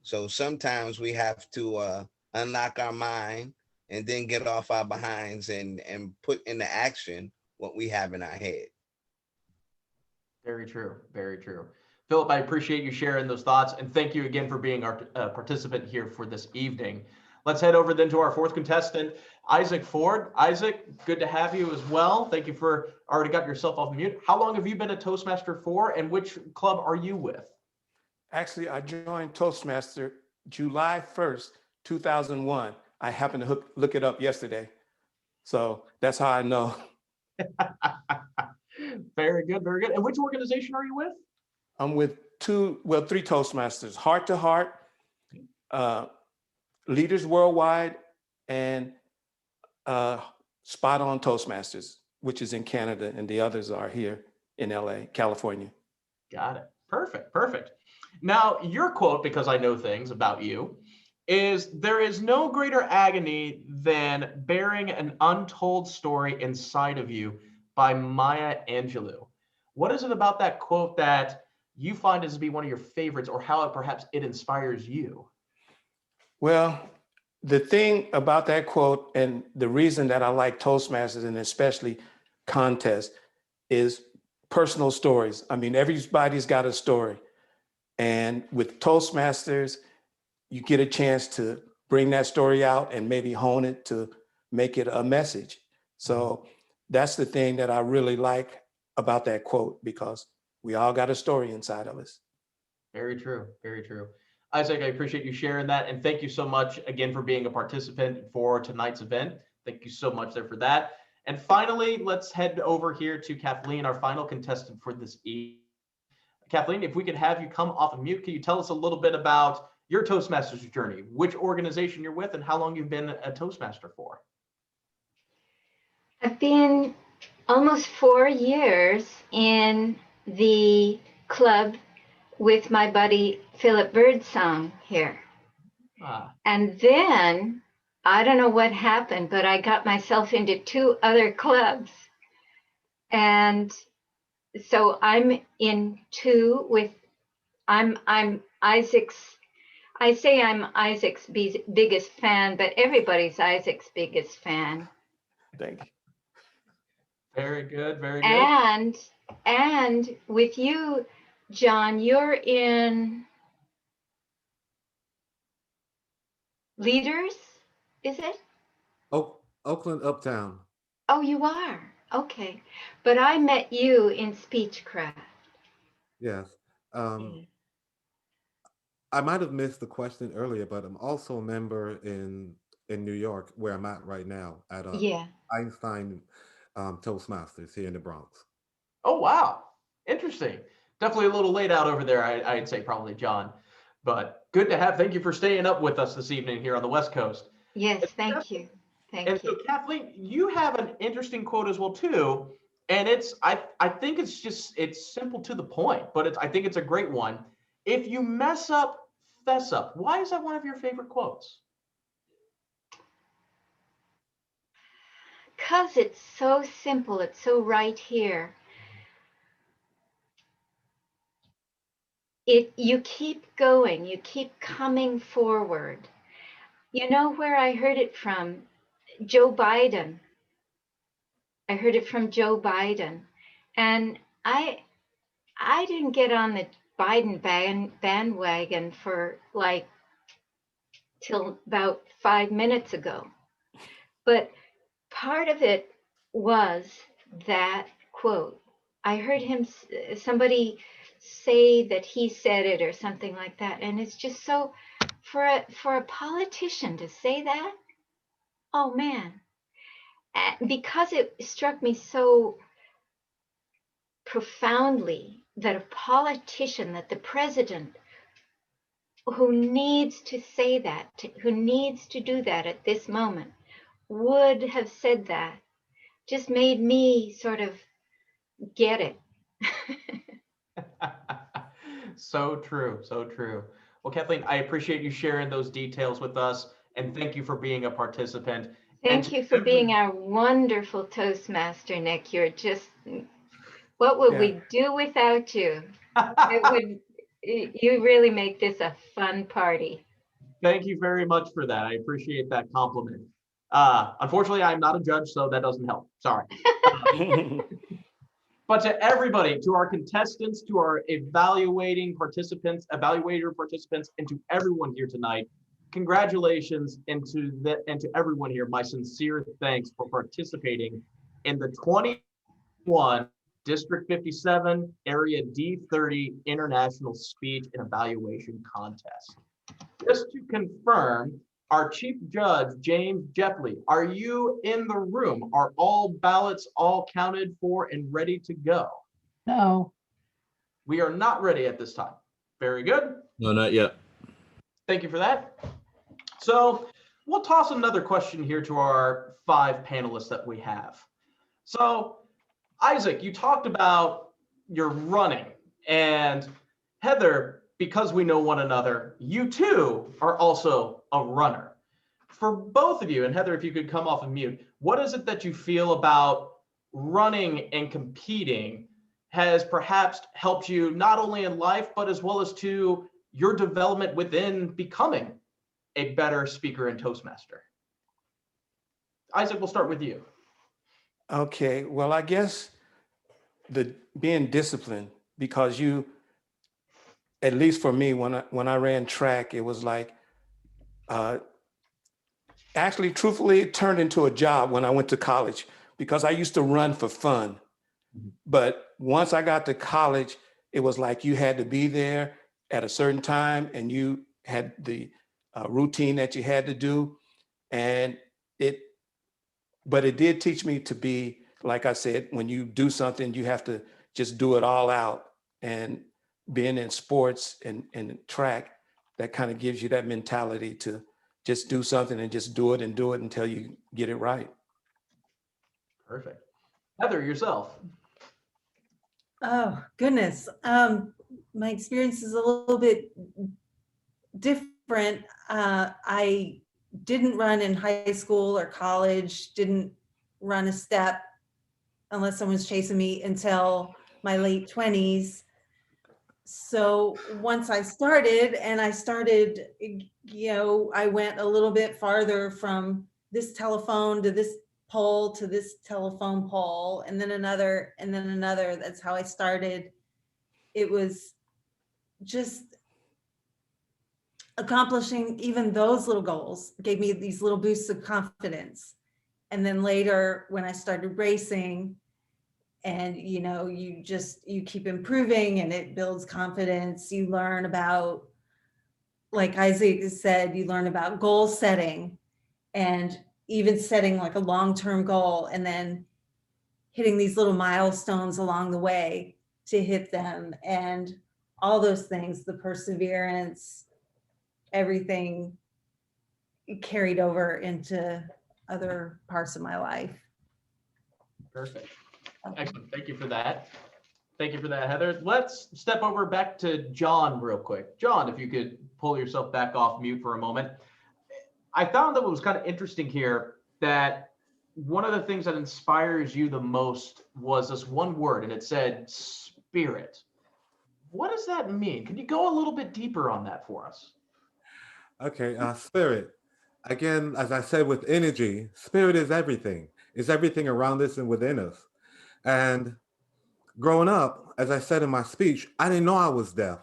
So sometimes we have to unlock our mind and then get off our behinds and put into action what we have in our head. Very true. Very true. Phillip, I appreciate you sharing those thoughts, and thank you again for being our participant here for this evening. Let's head over then to our fourth contestant, Isaac Ford. Isaac, good to have you as well. Thank you for already got yourself off mute. How long have you been a Toastmaster for, and which club are you with? Actually, I joined Toastmaster July 1st, 2001. I happened to look it up yesterday. So that's how I know. Very good, very good. And which organization are you with? I'm with three Toastmasters, Heart to Heart, Leaders Worldwide, and Spot On Toastmasters, which is in Canada, and the others are here in LA, California. Got it. Perfect, perfect. Now, your quote, because I know things about you, is "There is no greater agony than bearing an untold story inside of you," by Maya Angelou. What is it about that quote that you find as to be one of your favorites, or how perhaps it inspires you? Well, the thing about that quote, and the reason that I like Toastmasters and especially contests, is personal stories. I mean, everybody's got a story. And with Toastmasters, you get a chance to bring that story out and maybe hone it to make it a message. So that's the thing that I really like about that quote, because we all got a story inside of us. Very true, very true. Isaac, I appreciate you sharing that, and thank you so much again for being a participant for tonight's event. Thank you so much there for that. And finally, let's head over here to Kathleen, our final contestant for this evening. Kathleen, if we could have you come off of mute, can you tell us a little bit about your Toastmasters journey, which organization you're with, and how long you've been a Toastmaster for? I've been almost 4 years in the club with my buddy Phillip Birdsong here. And then I don't know what happened, but I got myself into 2 other clubs. And so I'm in 2 with, I'm Isaac's, I say I'm Isaac's biggest fan, but everybody's Isaac's biggest fan. Thank you. Very good, very good. And with you, John, you're in Leaders, is it? Oakland Uptown. Oh, you are. Okay. But I met you in Speechcraft. Yes. I might have missed the question earlier, but I'm also a member in New York, where I'm at right now, at Yeah. Einstein Toastmasters here in the Bronx. Oh, wow. Interesting. Definitely a little late out over there, I'd say probably, John. But good to have. Thank you for staying up with us this evening here on the West Coast. Yes, thank you. And so, Kathleen, you have an interesting quote as well, too. And it's, I think it's simple to the point, but I think it's a great one. If you mess up, fess up. Why is that one of your favorite quotes? Because it's so simple. It's so right here. You keep going. You keep coming forward. You know where I heard it from? Joe Biden. I heard it from Joe Biden. And I didn't get on the Biden bandwagon for like till about 5 minutes ago. But part of it was that quote. I heard somebody say that he said it or something like that. And it's just so, for a politician to say that, oh man, because it struck me so profoundly that a politician, that the president, who needs to say that, who needs to do that at this moment, would have said that, just made me sort of get it. So true, so true. Well, Kathleen, I appreciate you sharing those details with us, and thank you for being a participant. Thank you for being our wonderful Toastmaster, Nick. You're just, what would we do without you? You really make this a fun party. Thank you very much for that. I appreciate that compliment. Unfortunately, I'm not a judge, so that doesn't help. Sorry. But to everybody, to our contestants, to our evaluator participants, and to everyone here tonight, congratulations, and to everyone here, my sincere thanks for participating in the 21 District 57 Area D30 International Speech and Evaluation Contest. Just to confirm, our Chief Judge, James Jeffley, are you in the room? Are all ballots all counted for and ready to go? No. We are not ready at this time. Very good. No, not yet. Thank you for that. So we'll toss another question here to our 5 panelists that we have. So Isaac, you talked about your running, and Heather, because we know one another, you too are also a runner. For both of you, and Heather, if you could come off of mute, what is it that you feel about running and competing has perhaps helped you not only in life, but as well as to your development within becoming a better speaker and Toastmaster? Isaac, we'll start with you. Okay, well, I guess being disciplined, because you, at least for me, when I ran track, it was like, actually, truthfully, it turned into a job when I went to college, because I used to run for fun. But once I got to college, it was like you had to be there at a certain time, and you had the routine that you had to do. And but it did teach me to be, like I said, when you do something, you have to just do it all out. And being in sports and track, that kind of gives you that mentality to just do something and just do it until you get it right. Perfect. Heather, yourself. Oh, goodness. My experience is a little bit different. I didn't run in high school or college, didn't run a step unless someone's chasing me until my late 20s. So once I started I went a little bit farther from this telephone to this pole to this telephone pole, and then another, and then another. That's how I started. It was just accomplishing even those little goals gave me these little boosts of confidence. And then later when I started racing, and you keep improving and it builds confidence. You learn about, like Isaac said, you learn about goal setting and even setting like a long-term goal and then hitting these little milestones along the way to hit them, and all those things, the perseverance, everything carried over into other parts of my life. Perfect. Excellent. Thank you for that. Thank you for that, Heather. Let's step over back to John real quick. John, if you could pull yourself back off mute for a moment. I found that what was kind of interesting here, that one of the things that inspires you the most was this one word, and it said spirit. What does that mean? Can you go a little bit deeper on that for us? Okay, spirit. Again, as I said with energy, spirit is everything. It's everything around us and within us. And growing up, as I said in my speech, I didn't know I was deaf.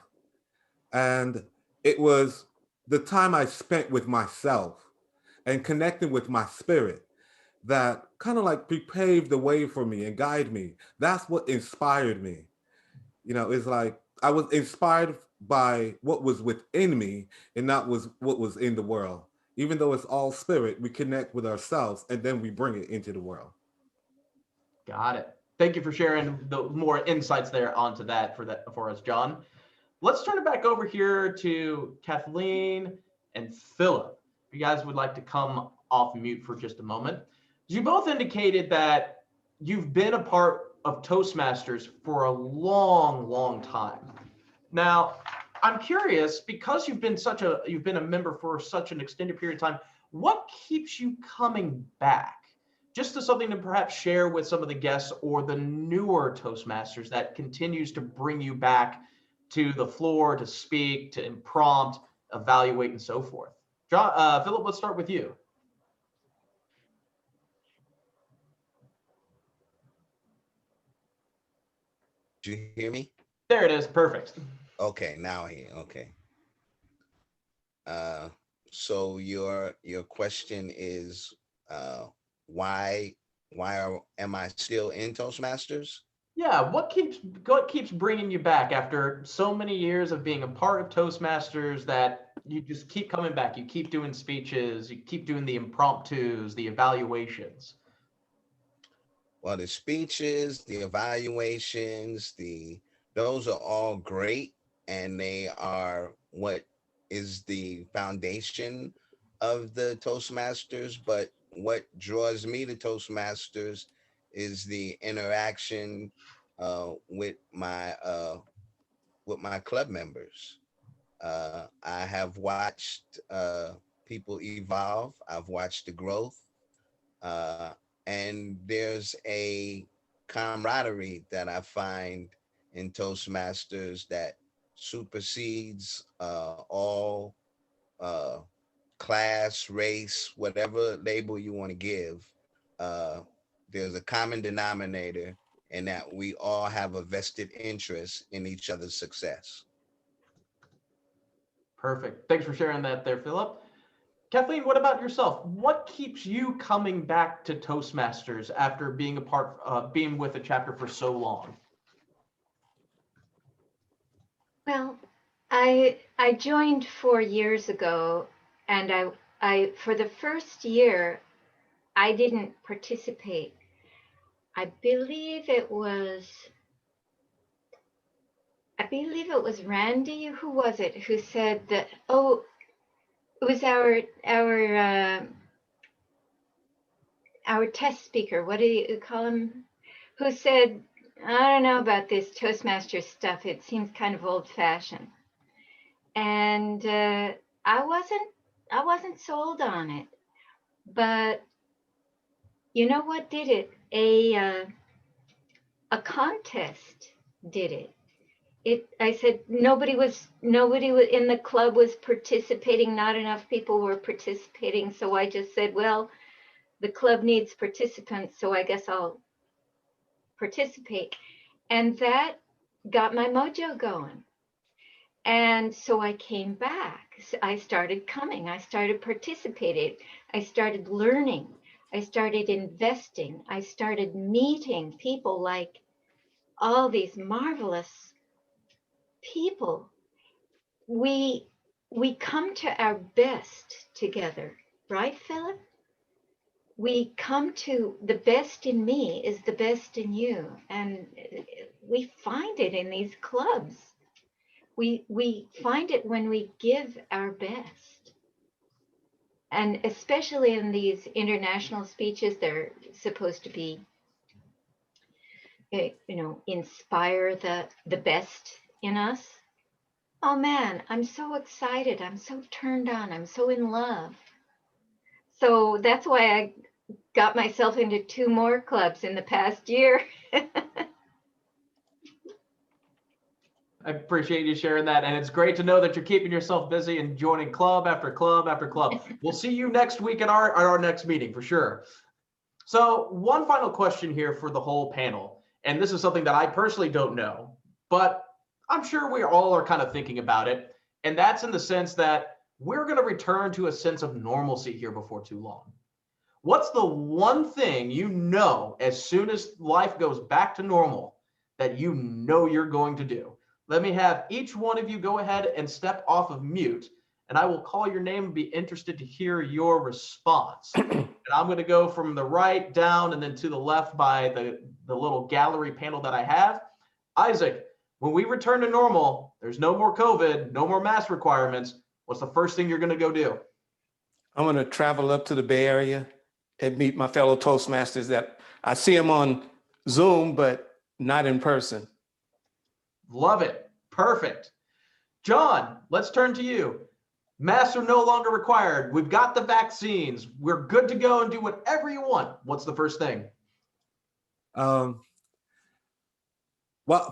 And it was the time I spent with myself and connecting with my spirit that kind of like paved the way for me and guided me. That's what inspired me. It's like I was inspired by what was within me and not what was in the world. Even though it's all spirit, we connect with ourselves and then we bring it into the world. Got it. Thank you for sharing the more insights there onto that for us, John. Let's turn it back over here to Kathleen and Phillip. If you guys would like to come off mute for just a moment. You both indicated that you've been a part of Toastmasters for a long, long time. Now, I'm curious, because you've been a member for such an extended period of time, what keeps you coming back? Just as something to perhaps share with some of the guests or the newer Toastmasters that continues to bring you back to the floor, to speak, to impromptu, evaluate, and so forth. John, Phillip, let's start with you. Do you hear me? There it is. Perfect. Okay, now I hear. Okay. So your question is why am I still in Toastmasters? Yeah, what keeps bringing you back after so many years of being a part of Toastmasters that you just keep coming back? You keep doing speeches, you keep doing the impromptus, the evaluations. Well, the speeches, the evaluations, those are all great, and they are what is the foundation of the Toastmasters. But what draws me to Toastmasters is the interaction with my club members. I have watched people evolve. I've watched the growth, and there's a camaraderie that I find in Toastmasters that supersedes all class, race, whatever label you want to give. There's a common denominator in that we all have a vested interest in each other's success. Perfect. Thanks for sharing that there, Phillip. Kathleen, what about yourself? What keeps you coming back to Toastmasters after being being with a chapter for so long? Well, I joined 4 years ago, and I for the first year I didn't participate. I believe it was Randy, who was it, who said that, oh, it was our test speaker, what do you call him, who said, I don't know about this Toastmasters stuff, it seems kind of old-fashioned. And I wasn't I wasn't sold on it. But you know what did it? A contest did it. I said nobody was in the club was participating, not enough people were participating, so I just said, well, the club needs participants, so I guess I'll participate. And that got my mojo going. And so I came back. I started coming. I started participating. I started learning. I started investing. I started meeting people like all these marvelous people. We come to our best together, right, Philip? We come to the best in me is the best in you. And we find it in these clubs. We find it when we give our best. And especially in these international speeches, they're supposed to be, inspire the best in us. Oh man, I'm so excited. I'm so turned on. I'm so in love. So that's why I got myself into 2 more clubs in the past year. I appreciate you sharing that. And it's great to know that you're keeping yourself busy and joining club after club after club. We'll see you next week at our next meeting for sure. So one final question here for the whole panel. And this is something that I personally don't know, but I'm sure we all are kind of thinking about it. And that's in the sense that we're going to return to a sense of normalcy here before too long. What's the one thing you know as soon as life goes back to normal that you know you're going to do? Let me have each one of you go ahead and step off of mute, and I will call your name and be interested to hear your response. And I'm going to go from the right down and then to the left by the little gallery panel that I have. Isaac, when we return to normal, there's no more COVID, no more mask requirements. What's the first thing you're going to go do? I'm going to travel up to the Bay Area and meet my fellow Toastmasters that I see them on Zoom, but not in person. Love it. Perfect. John, let's turn to you. Masks are no longer required. We've got the vaccines. We're good to go and do whatever you want. What's the first thing? Well,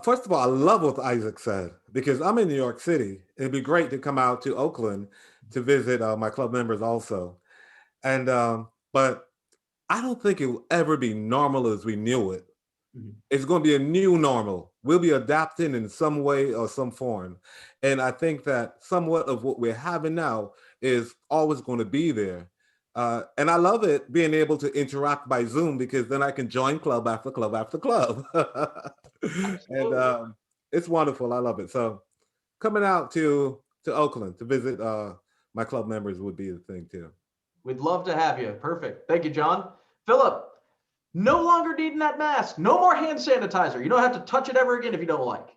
first of all, I love what Isaac said, because I'm in New York City. It'd be great to come out to Oakland to visit my club members also. And but I don't think it will ever be normal as we knew it. It's going to be a new normal. We'll be adapting in some way or some form. And I think that somewhat of what we're having now is always going to be there. And I love it being able to interact by Zoom, because then I can join club after club after club. And it's wonderful. I love it. So coming out to Oakland to visit my club members would be the thing too. We'd love to have you. Perfect. Thank you, John. Philip, no longer needing that mask. No more hand sanitizer. You don't have to touch it ever again if you don't like.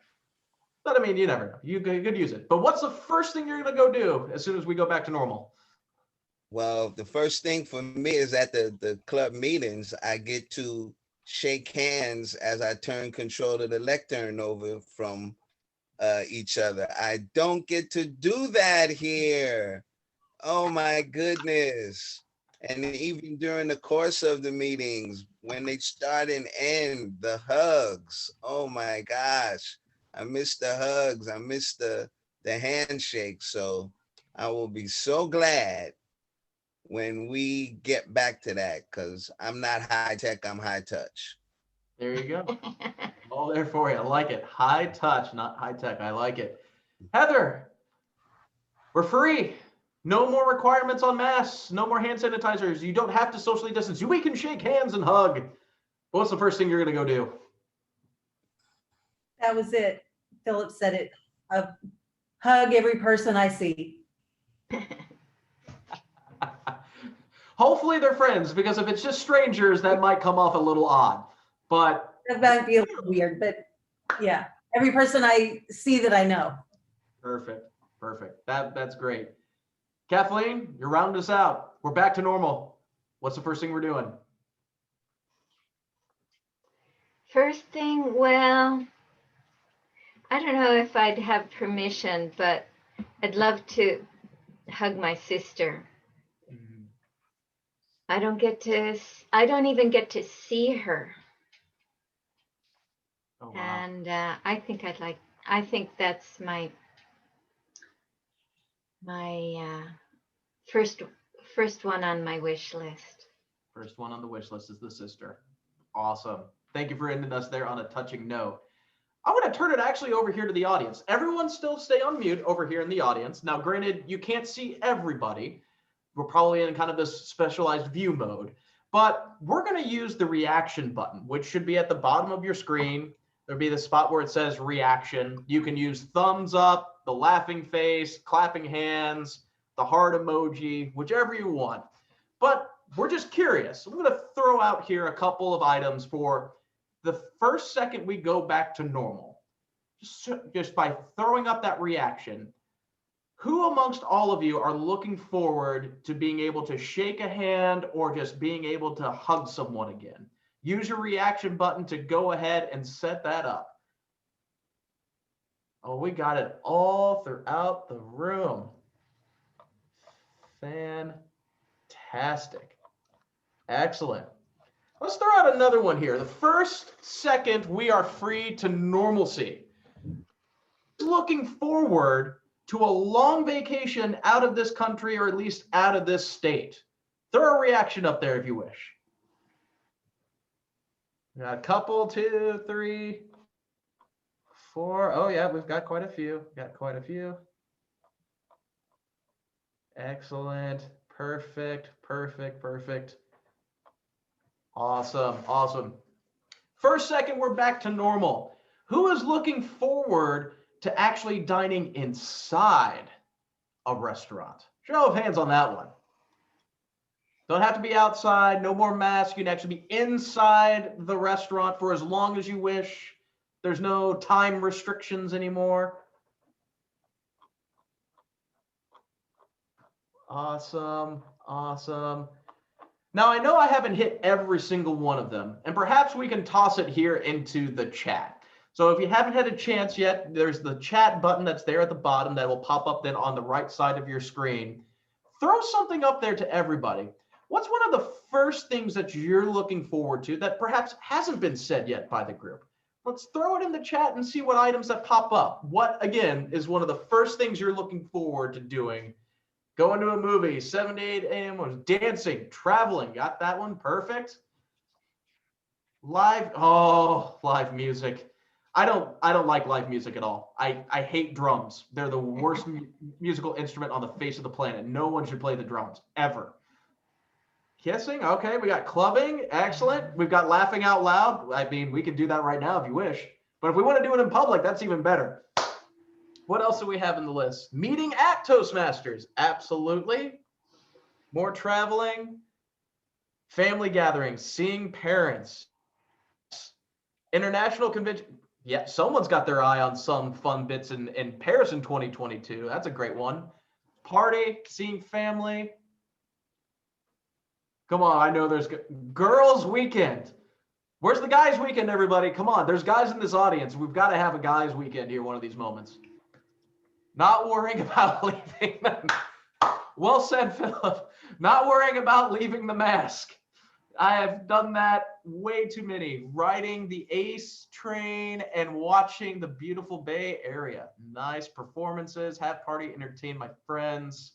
But I mean, you never know. You could use it. But what's the first thing you're going to go do as soon as we go back to normal? Well, the first thing for me is at the club meetings, I get to shake hands as I turn control of the lectern over from each other. I don't get to do that here. Oh my goodness. And even during the course of the meetings, when they start and end, the hugs. Oh my gosh. I miss the hugs. I miss the handshake. So I will be so glad when we get back to that, because I'm not high tech, I'm high touch. There you go. All there for you. I like it. High touch, not high tech. I like it. Heather, we're free. No more requirements on masks. No more hand sanitizers. You don't have to socially distance. We can shake hands and hug. What's the first thing you're going to go do? That was it. Philip said it. Hug every person I see. Hopefully they're friends, because if it's just strangers, that might come off a little odd. But that might be a little weird, but yeah, every person I see that I know. Perfect. Perfect. That's great. Kathleen, you're rounding us out. We're back to normal. What's the first thing we're doing? First thing, well, I don't know if I'd have permission, but I'd love to hug my sister. I don't even get to see her. Oh, wow. And I think that's my first one on my wish list. First one on the wish list is the sister. Awesome. Thank you for ending us there on a touching note. I'm going to turn it actually over here to the audience. Everyone still stay on mute over here in the audience. Now, granted, you can't see everybody. We're probably in kind of this specialized view mode, but we're going to use the reaction button, which should be at the bottom of your screen. There'll be the spot where it says reaction. You can use thumbs up, the laughing face, clapping hands, the heart emoji, whichever you want. But we're just curious. I'm going to throw out here a couple of items for the first second we go back to normal. Just by throwing up that reaction, who amongst all of you are looking forward to being able to shake a hand or just being able to hug someone again? Use your reaction button to go ahead and set that up. Oh, we got it all throughout the room. Fantastic. Excellent. Let's throw out another one here. The first second we are free to normalcy. Looking forward to a long vacation out of this country, or at least out of this state. Throw a reaction up there if you wish. We got a couple, 2, 3, 4. Oh yeah, we've got quite a few. Excellent. Perfect. Awesome. First second, we're back to normal. Who is looking forward to actually dining inside a restaurant? Show of hands on that one. Don't have to be outside, no more masks. You can actually be inside the restaurant for as long as you wish. There's no time restrictions anymore. Awesome. Now, I know I haven't hit every single one of them, and perhaps we can toss it here into the chat. So if you haven't had a chance yet, there's the chat button that's there at the bottom that will pop up then on the right side of your screen. Throw something up there to everybody. What's one of the first things that you're looking forward to that perhaps hasn't been said yet by the group? Let's throw it in the chat and see what items that pop up. What, again, is one of the first things you're looking forward to doing? Going to a movie, 7 to 8 a.m. was dancing, traveling. Got that one? Perfect. Live music. I don't like live music at all. I hate drums. They're the worst musical instrument on the face of the planet. No one should play the drums, ever. Kissing, okay. We got clubbing, excellent. We've got laughing out loud. I mean, we can do that right now if you wish. But if we want to do it in public, that's even better. What else do we have in the list? Meeting at Toastmasters, absolutely. More traveling, family gatherings, seeing parents, international convention. Yeah, someone's got their eye on some fun bits in Paris in 2022. That's a great one. Party, seeing family. Come on, I know there's girls' weekend. Where's the guys' weekend, everybody? Come on, there's guys in this audience. We've got to have a guys' weekend here one of these moments. Not worrying about leaving them. Well said, Philip. Not worrying about leaving the mask. I have done that way too many. Riding the ACE train and watching the beautiful Bay Area. Nice performances, have party, entertain my friends.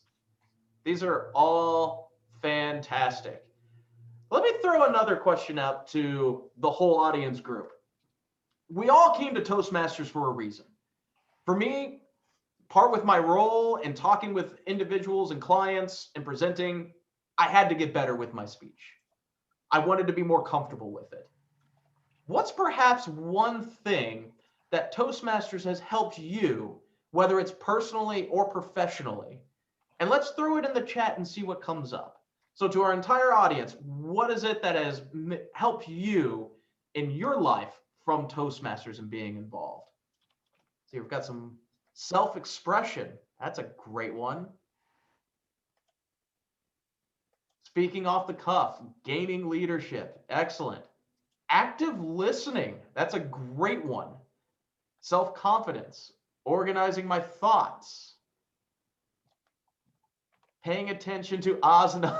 These are all fantastic. Let me throw another question out to the whole audience group. We all came to Toastmasters for a reason. For me, part with my role and talking with individuals and clients and presenting, I had to get better with my speech. I wanted to be more comfortable with it. What's perhaps one thing that Toastmasters has helped you, whether it's personally or professionally? And let's throw it in the chat and see what comes up. So to our entire audience, what is it that has helped you in your life from Toastmasters and being involved? See, we've got some self-expression. That's a great one. Speaking off the cuff, gaining leadership. Excellent. Active listening. That's a great one. Self-confidence. Organizing my thoughts. Paying attention to Asana.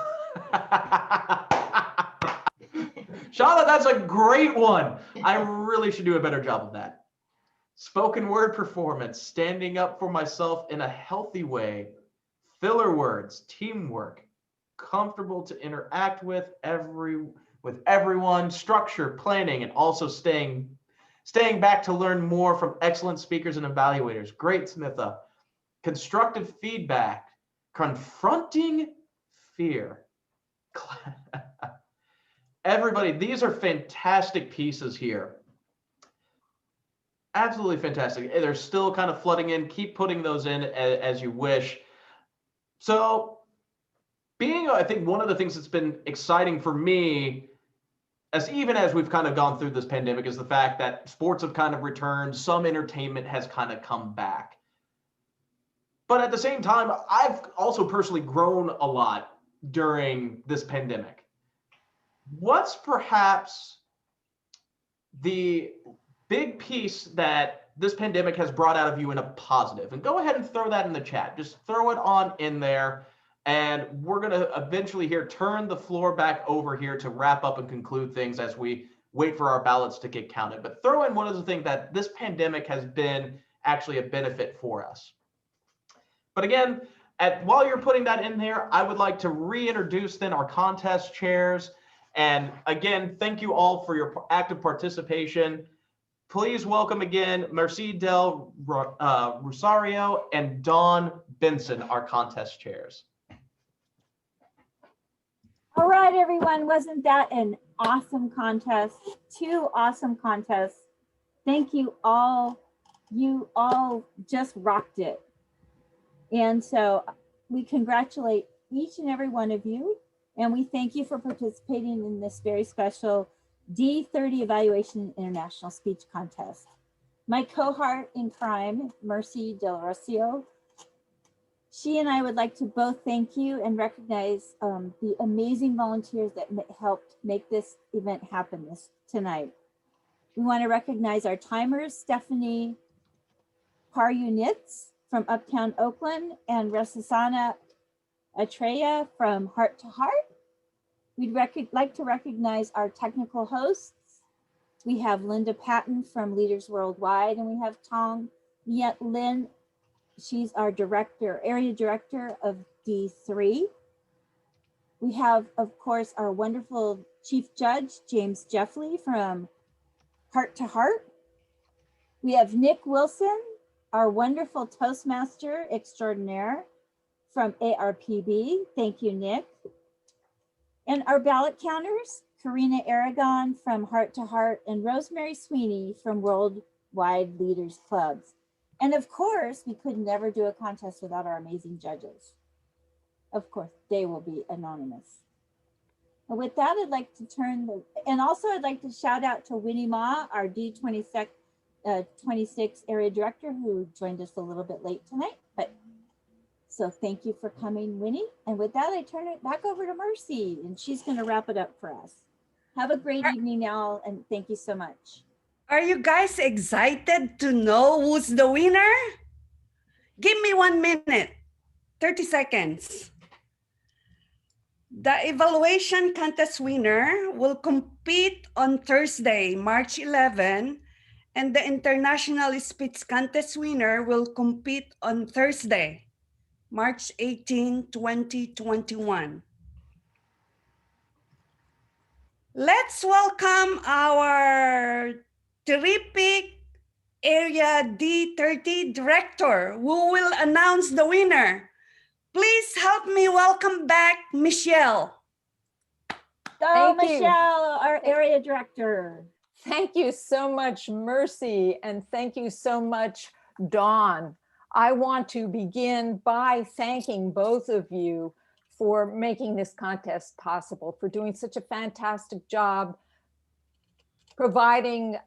Shauna, that's a great one. I really should do a better job of that. Spoken word performance, standing up for myself in a healthy way, filler words, teamwork, comfortable to interact with everyone, structure, planning, and also staying back to learn more from excellent speakers and evaluators. Great, Smitha. Constructive feedback, confronting fear. Everybody, these are fantastic pieces here. Absolutely fantastic. They're still kind of flooding in. Keep putting those in as you wish. So I think one of the things that's been exciting for me, even as we've kind of gone through this pandemic, is the fact that sports have kind of returned. Some entertainment has kind of come back. But at the same time, I've also personally grown a lot during this pandemic. What's perhaps the big piece that this pandemic has brought out of you in a positive? And go ahead and throw that in the chat. Just throw it on in there. And we're going to eventually here turn the floor back over here to wrap up and conclude things as we wait for our ballots to get counted. But throw in one of the things that this pandemic has been actually a benefit for us. But again, while you're putting that in there, I would like to reintroduce then our contest chairs. And again, thank you all for your active participation. Please welcome again Merci Del Rosario and Dawn Benson, our contest chairs. All right, everyone, wasn't that an awesome contest? 2 awesome contests. Thank you all. You all just rocked it. And so we congratulate each and every one of you, and we thank you for participating in this very special D30 Evaluation International Speech Contest. My cohort in crime, Merci Del Rocio, she and I would like to both thank you and recognize the amazing volunteers that helped make this event happen tonight. We want to recognize our timers, Stephanie Parunitz from Uptown Oakland and Rasasana Atreya from Heart to Heart. We'd like to recognize our technical hosts. We have Linda Patton from Leaders Worldwide, and we have Tong Yet Lin. She's our area director of D3. We have, of course, our wonderful Chief Judge, James Jeffley from Heart to Heart. We have Nick Wilson, our wonderful Toastmaster extraordinaire from ARPB. Thank you, Nick. And our ballot counters, Karina Aragon from Heart to Heart and Rosemary Sweeney from Worldwide Leaders Clubs. And of course, we could never do a contest without our amazing judges. Of course, they will be anonymous. And with that, I'd like to I'd like to shout out to Winnie Ma, our D26 area director, who joined us a little bit late tonight. So thank you for coming, Winnie. And with that, I turn it back over to Mercy, and she's going to wrap it up for us. Have a great evening now, and thank you so much. Are you guys excited to know who's the winner? Give me 1 minute, 30 seconds. The evaluation contest winner will compete on Thursday, March 11, and the International Speech Contest winner will compete on Thursday, March 18, 2021. Let's welcome our terrific Area D30 Director, who will announce the winner. Please help me welcome back Michelle. Thank you. Michelle, our Area Director. Thank you so much, Mercy, and thank you so much, Dawn. I want to begin by thanking both of you for making this contest possible, for doing such a fantastic job, providing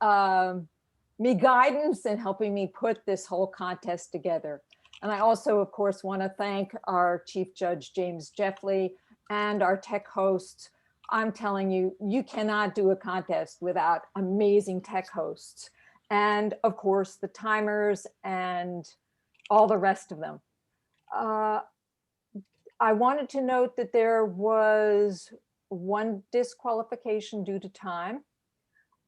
me guidance and helping me put this whole contest together. And I also, of course, want to thank our Chief Judge, James Jeffley, and our tech hosts. I'm telling you, you cannot do a contest without amazing tech hosts. And of course, the timers and all the rest of them. I wanted to note that there was one disqualification due to time.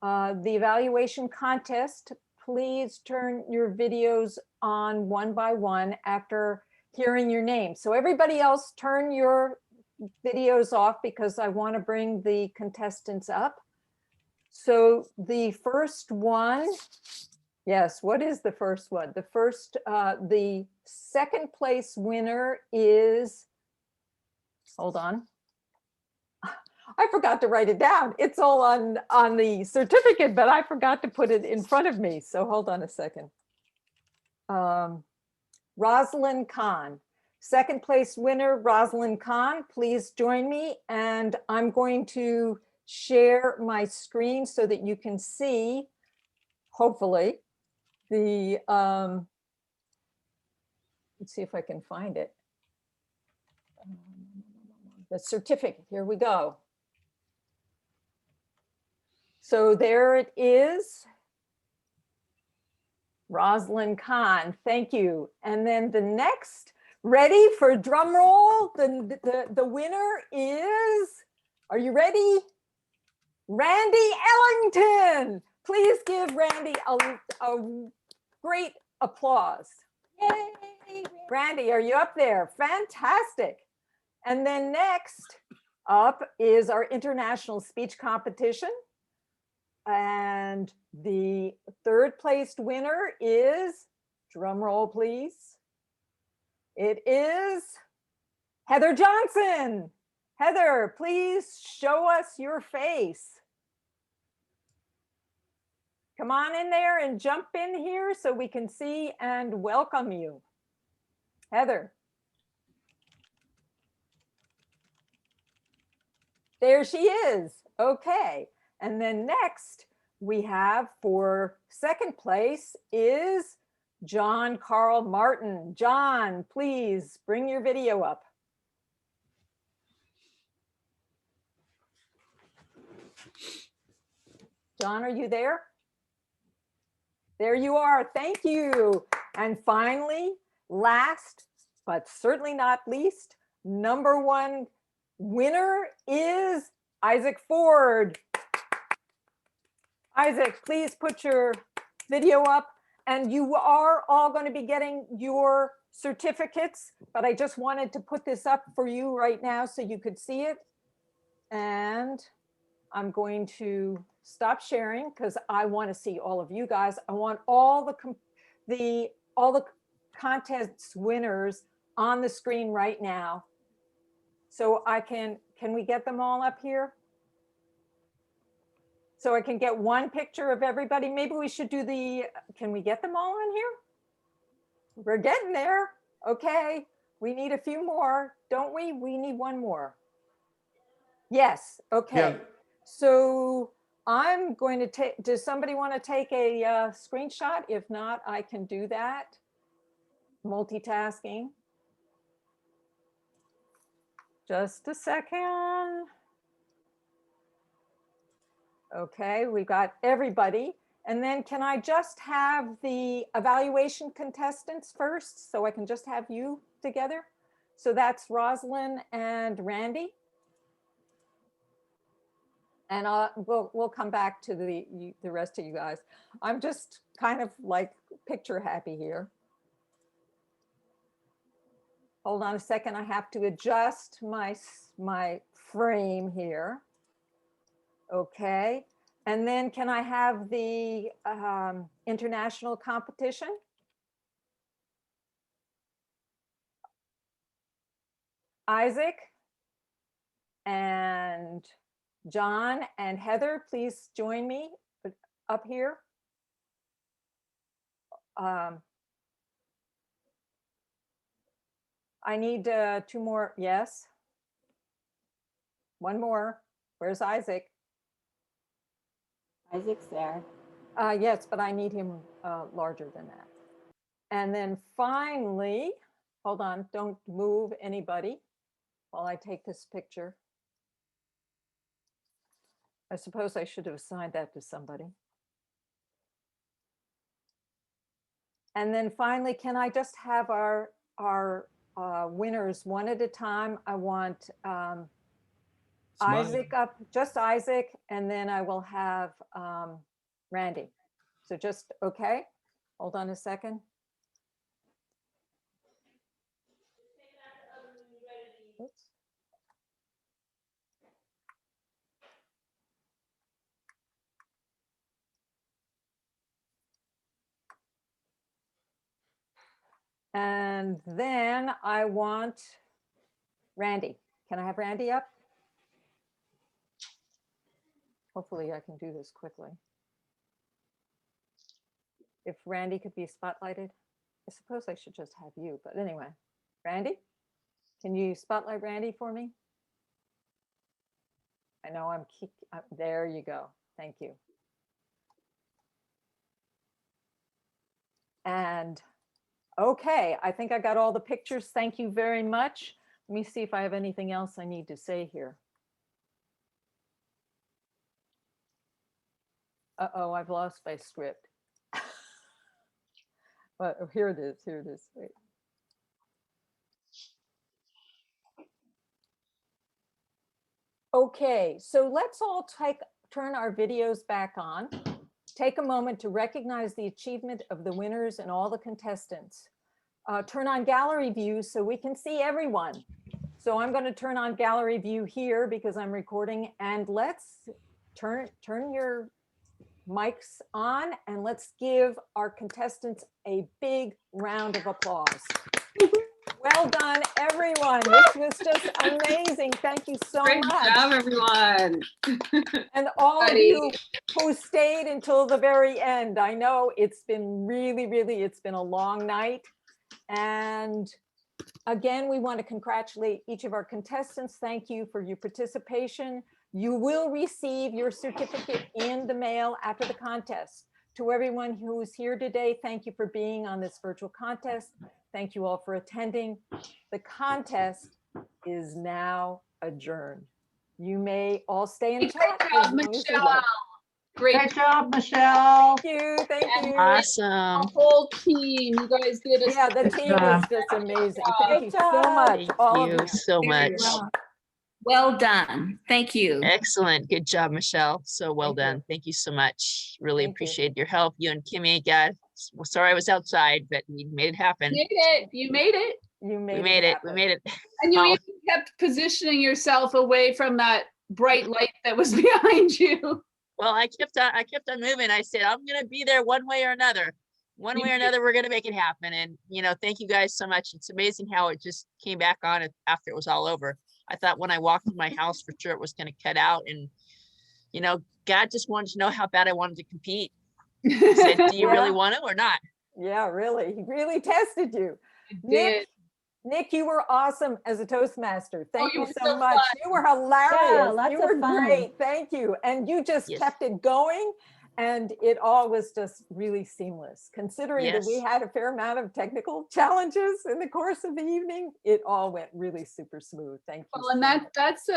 The evaluation contest, please turn your videos on one by one after hearing your name. So everybody else turn your videos off because I want to bring the contestants up. So the first one, yes, what is the first one? The second place winner is, hold on. I forgot to write it down. It's all on the certificate, but I forgot to put it in front of me. So hold on a second. Rosalind Khan. Second place winner, Rosalind Khan, please join me. And I'm going to share my screen so that you can see, hopefully, the, let's see if I can find it. The certificate, here we go. So there it is. Rosalind Khan, thank you. And then the next, ready for drum roll? The winner is, are you ready? Randy Ellington. Please give Randy a great applause. Yay! Randy, are you up there? Fantastic. And then next up is our international speech competition. And the third placed winner is, drum roll please. It is Heather Johnson. Heather, please show us your face. Come on in there and jump in here so we can see and welcome you. Heather. There she is. Okay. And then next we have for second place is John Carl Martin. John, please bring your video up. John, are you there? There you are. Thank you. And finally, last but certainly not least, number one winner is Isaac Ford. Isaac, please put your video up, and you are all going to be getting your certificates, but I just wanted to put this up for you right now so you could see it. And I'm going to stop sharing because I want to see all of you guys. I want all the contest winners on the screen right now. So can we get them all up here? So I can get one picture of everybody. Maybe we should do can we get them all in here? We're getting there. Okay, we need a few more, don't we? We need one more. Yes, okay. Yeah. So I'm going to take, does somebody want to take a screenshot? If not, I can do that. Multitasking. Just a second. Okay, we got everybody. And then can I just have the evaluation contestants first so I can just have you together? So that's Rosalind and Randy. And we'll come back to the rest of you guys. I'm just kind of like picture happy here. Hold on a second, I have to adjust my frame here. Okay, and then can I have the international competition? Isaac and John and Heather, please join me up here. I need 2 more, yes. 1 more, where's Isaac? Isaac's there. Yes, but I need him larger than that. And then finally, hold on, don't move anybody while I take this picture. I suppose I should have assigned that to somebody. And then finally, can I just have our winners one at a time? I want Smile. Isaac up, just Isaac, and then I will have Randy. So just, okay, hold on a second. Oops. And then I want Randy. Can I have Randy up? Hopefully I can do this quickly. If Randy could be spotlighted, I suppose I should just have you, but anyway. Randy, can you spotlight Randy for me? I know there you go. Thank you. And okay, I think I got all the pictures. Thank you very much. Let me see if I have anything else I need to say here. Uh-oh, I've lost my script. But here it is, here it is. Wait. Okay, so let's all turn our videos back on. Take a moment to recognize the achievement of the winners and all the contestants. Turn on gallery view so we can see everyone. So I'm going to turn on gallery view here because I'm recording, and let's turn your mics on and let's give our contestants a big round of applause. Well done, everyone. This was just amazing. Thank you so much. Great job, everyone. And all of you who stayed until the very end. I know it's been really, it's been a long night. And again, we want to congratulate each of our contestants. Thank you for your participation. You will receive your certificate in the mail after the contest. To everyone who is here today, thank you for being on this virtual contest. Thank you all for attending. The contest is now adjourned. You may all stay in chat. Great job, Michelle. Great job, Michelle. Thank you. Thank you. Awesome. The whole team, you guys did a the team was just amazing. Thank you so much. Thank you so much. Well done. Thank you. Excellent. Good job, Michelle. So well done. Thank you so much. Really appreciate your help. You and Kimmy, God, sorry I was outside, but we made it happen. You made it. You made it. You made it. We made it. We made it. And you even kept positioning yourself away from that bright light that was behind you. Well, I kept on moving. I said, I'm going to be there one way or another. One way or another, we're going to make it happen. And, you know, thank you guys so much. It's amazing how it just came back on after it was all over. I thought when I walked in my house for sure it was going to cut out. And, you know, God just wanted to know how bad I wanted to compete. He said, do you really want to or not? Yeah, really. He really tested you. Nick, you were awesome as a Toastmaster. Thank you so much. Fun. You were hilarious. Yeah, you were great. Thank you. And you just kept it going. And it all was just really seamless. Considering that we had a fair amount of technical challenges in the course of the evening, it all went really super smooth. Thank you. Well, and that's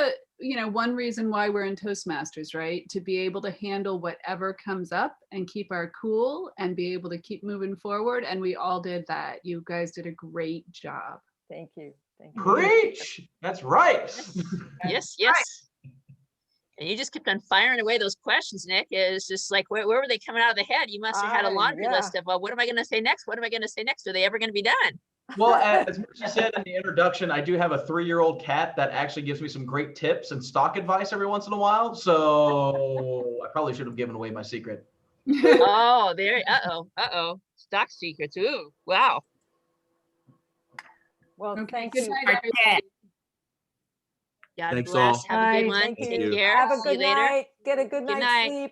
one reason why we're in Toastmasters, right? To be able to handle whatever comes up and keep our cool and be able to keep moving forward. And we all did that. You guys did a great job. Thank you. Thank you. Preach. That's right. Yes, yes. And you just kept on firing away those questions, Nick. It's just like, where were they coming out of the head? You must have had a laundry list of, well, what am I going to say next? What am I going to say next? Are they ever going to be done? Well, as you said in the introduction, I do have a 3-year-old cat that actually gives me some great tips and stock advice every once in a while. So I probably should have given away my secret. Oh, there. Uh-oh. Stock secrets. Ooh, wow. Well, thank good you. night, everybody. God Thanks bless. all. Have a good one. Thank Take you. care. Have a See you good later. night. Get a good night's night. sleep.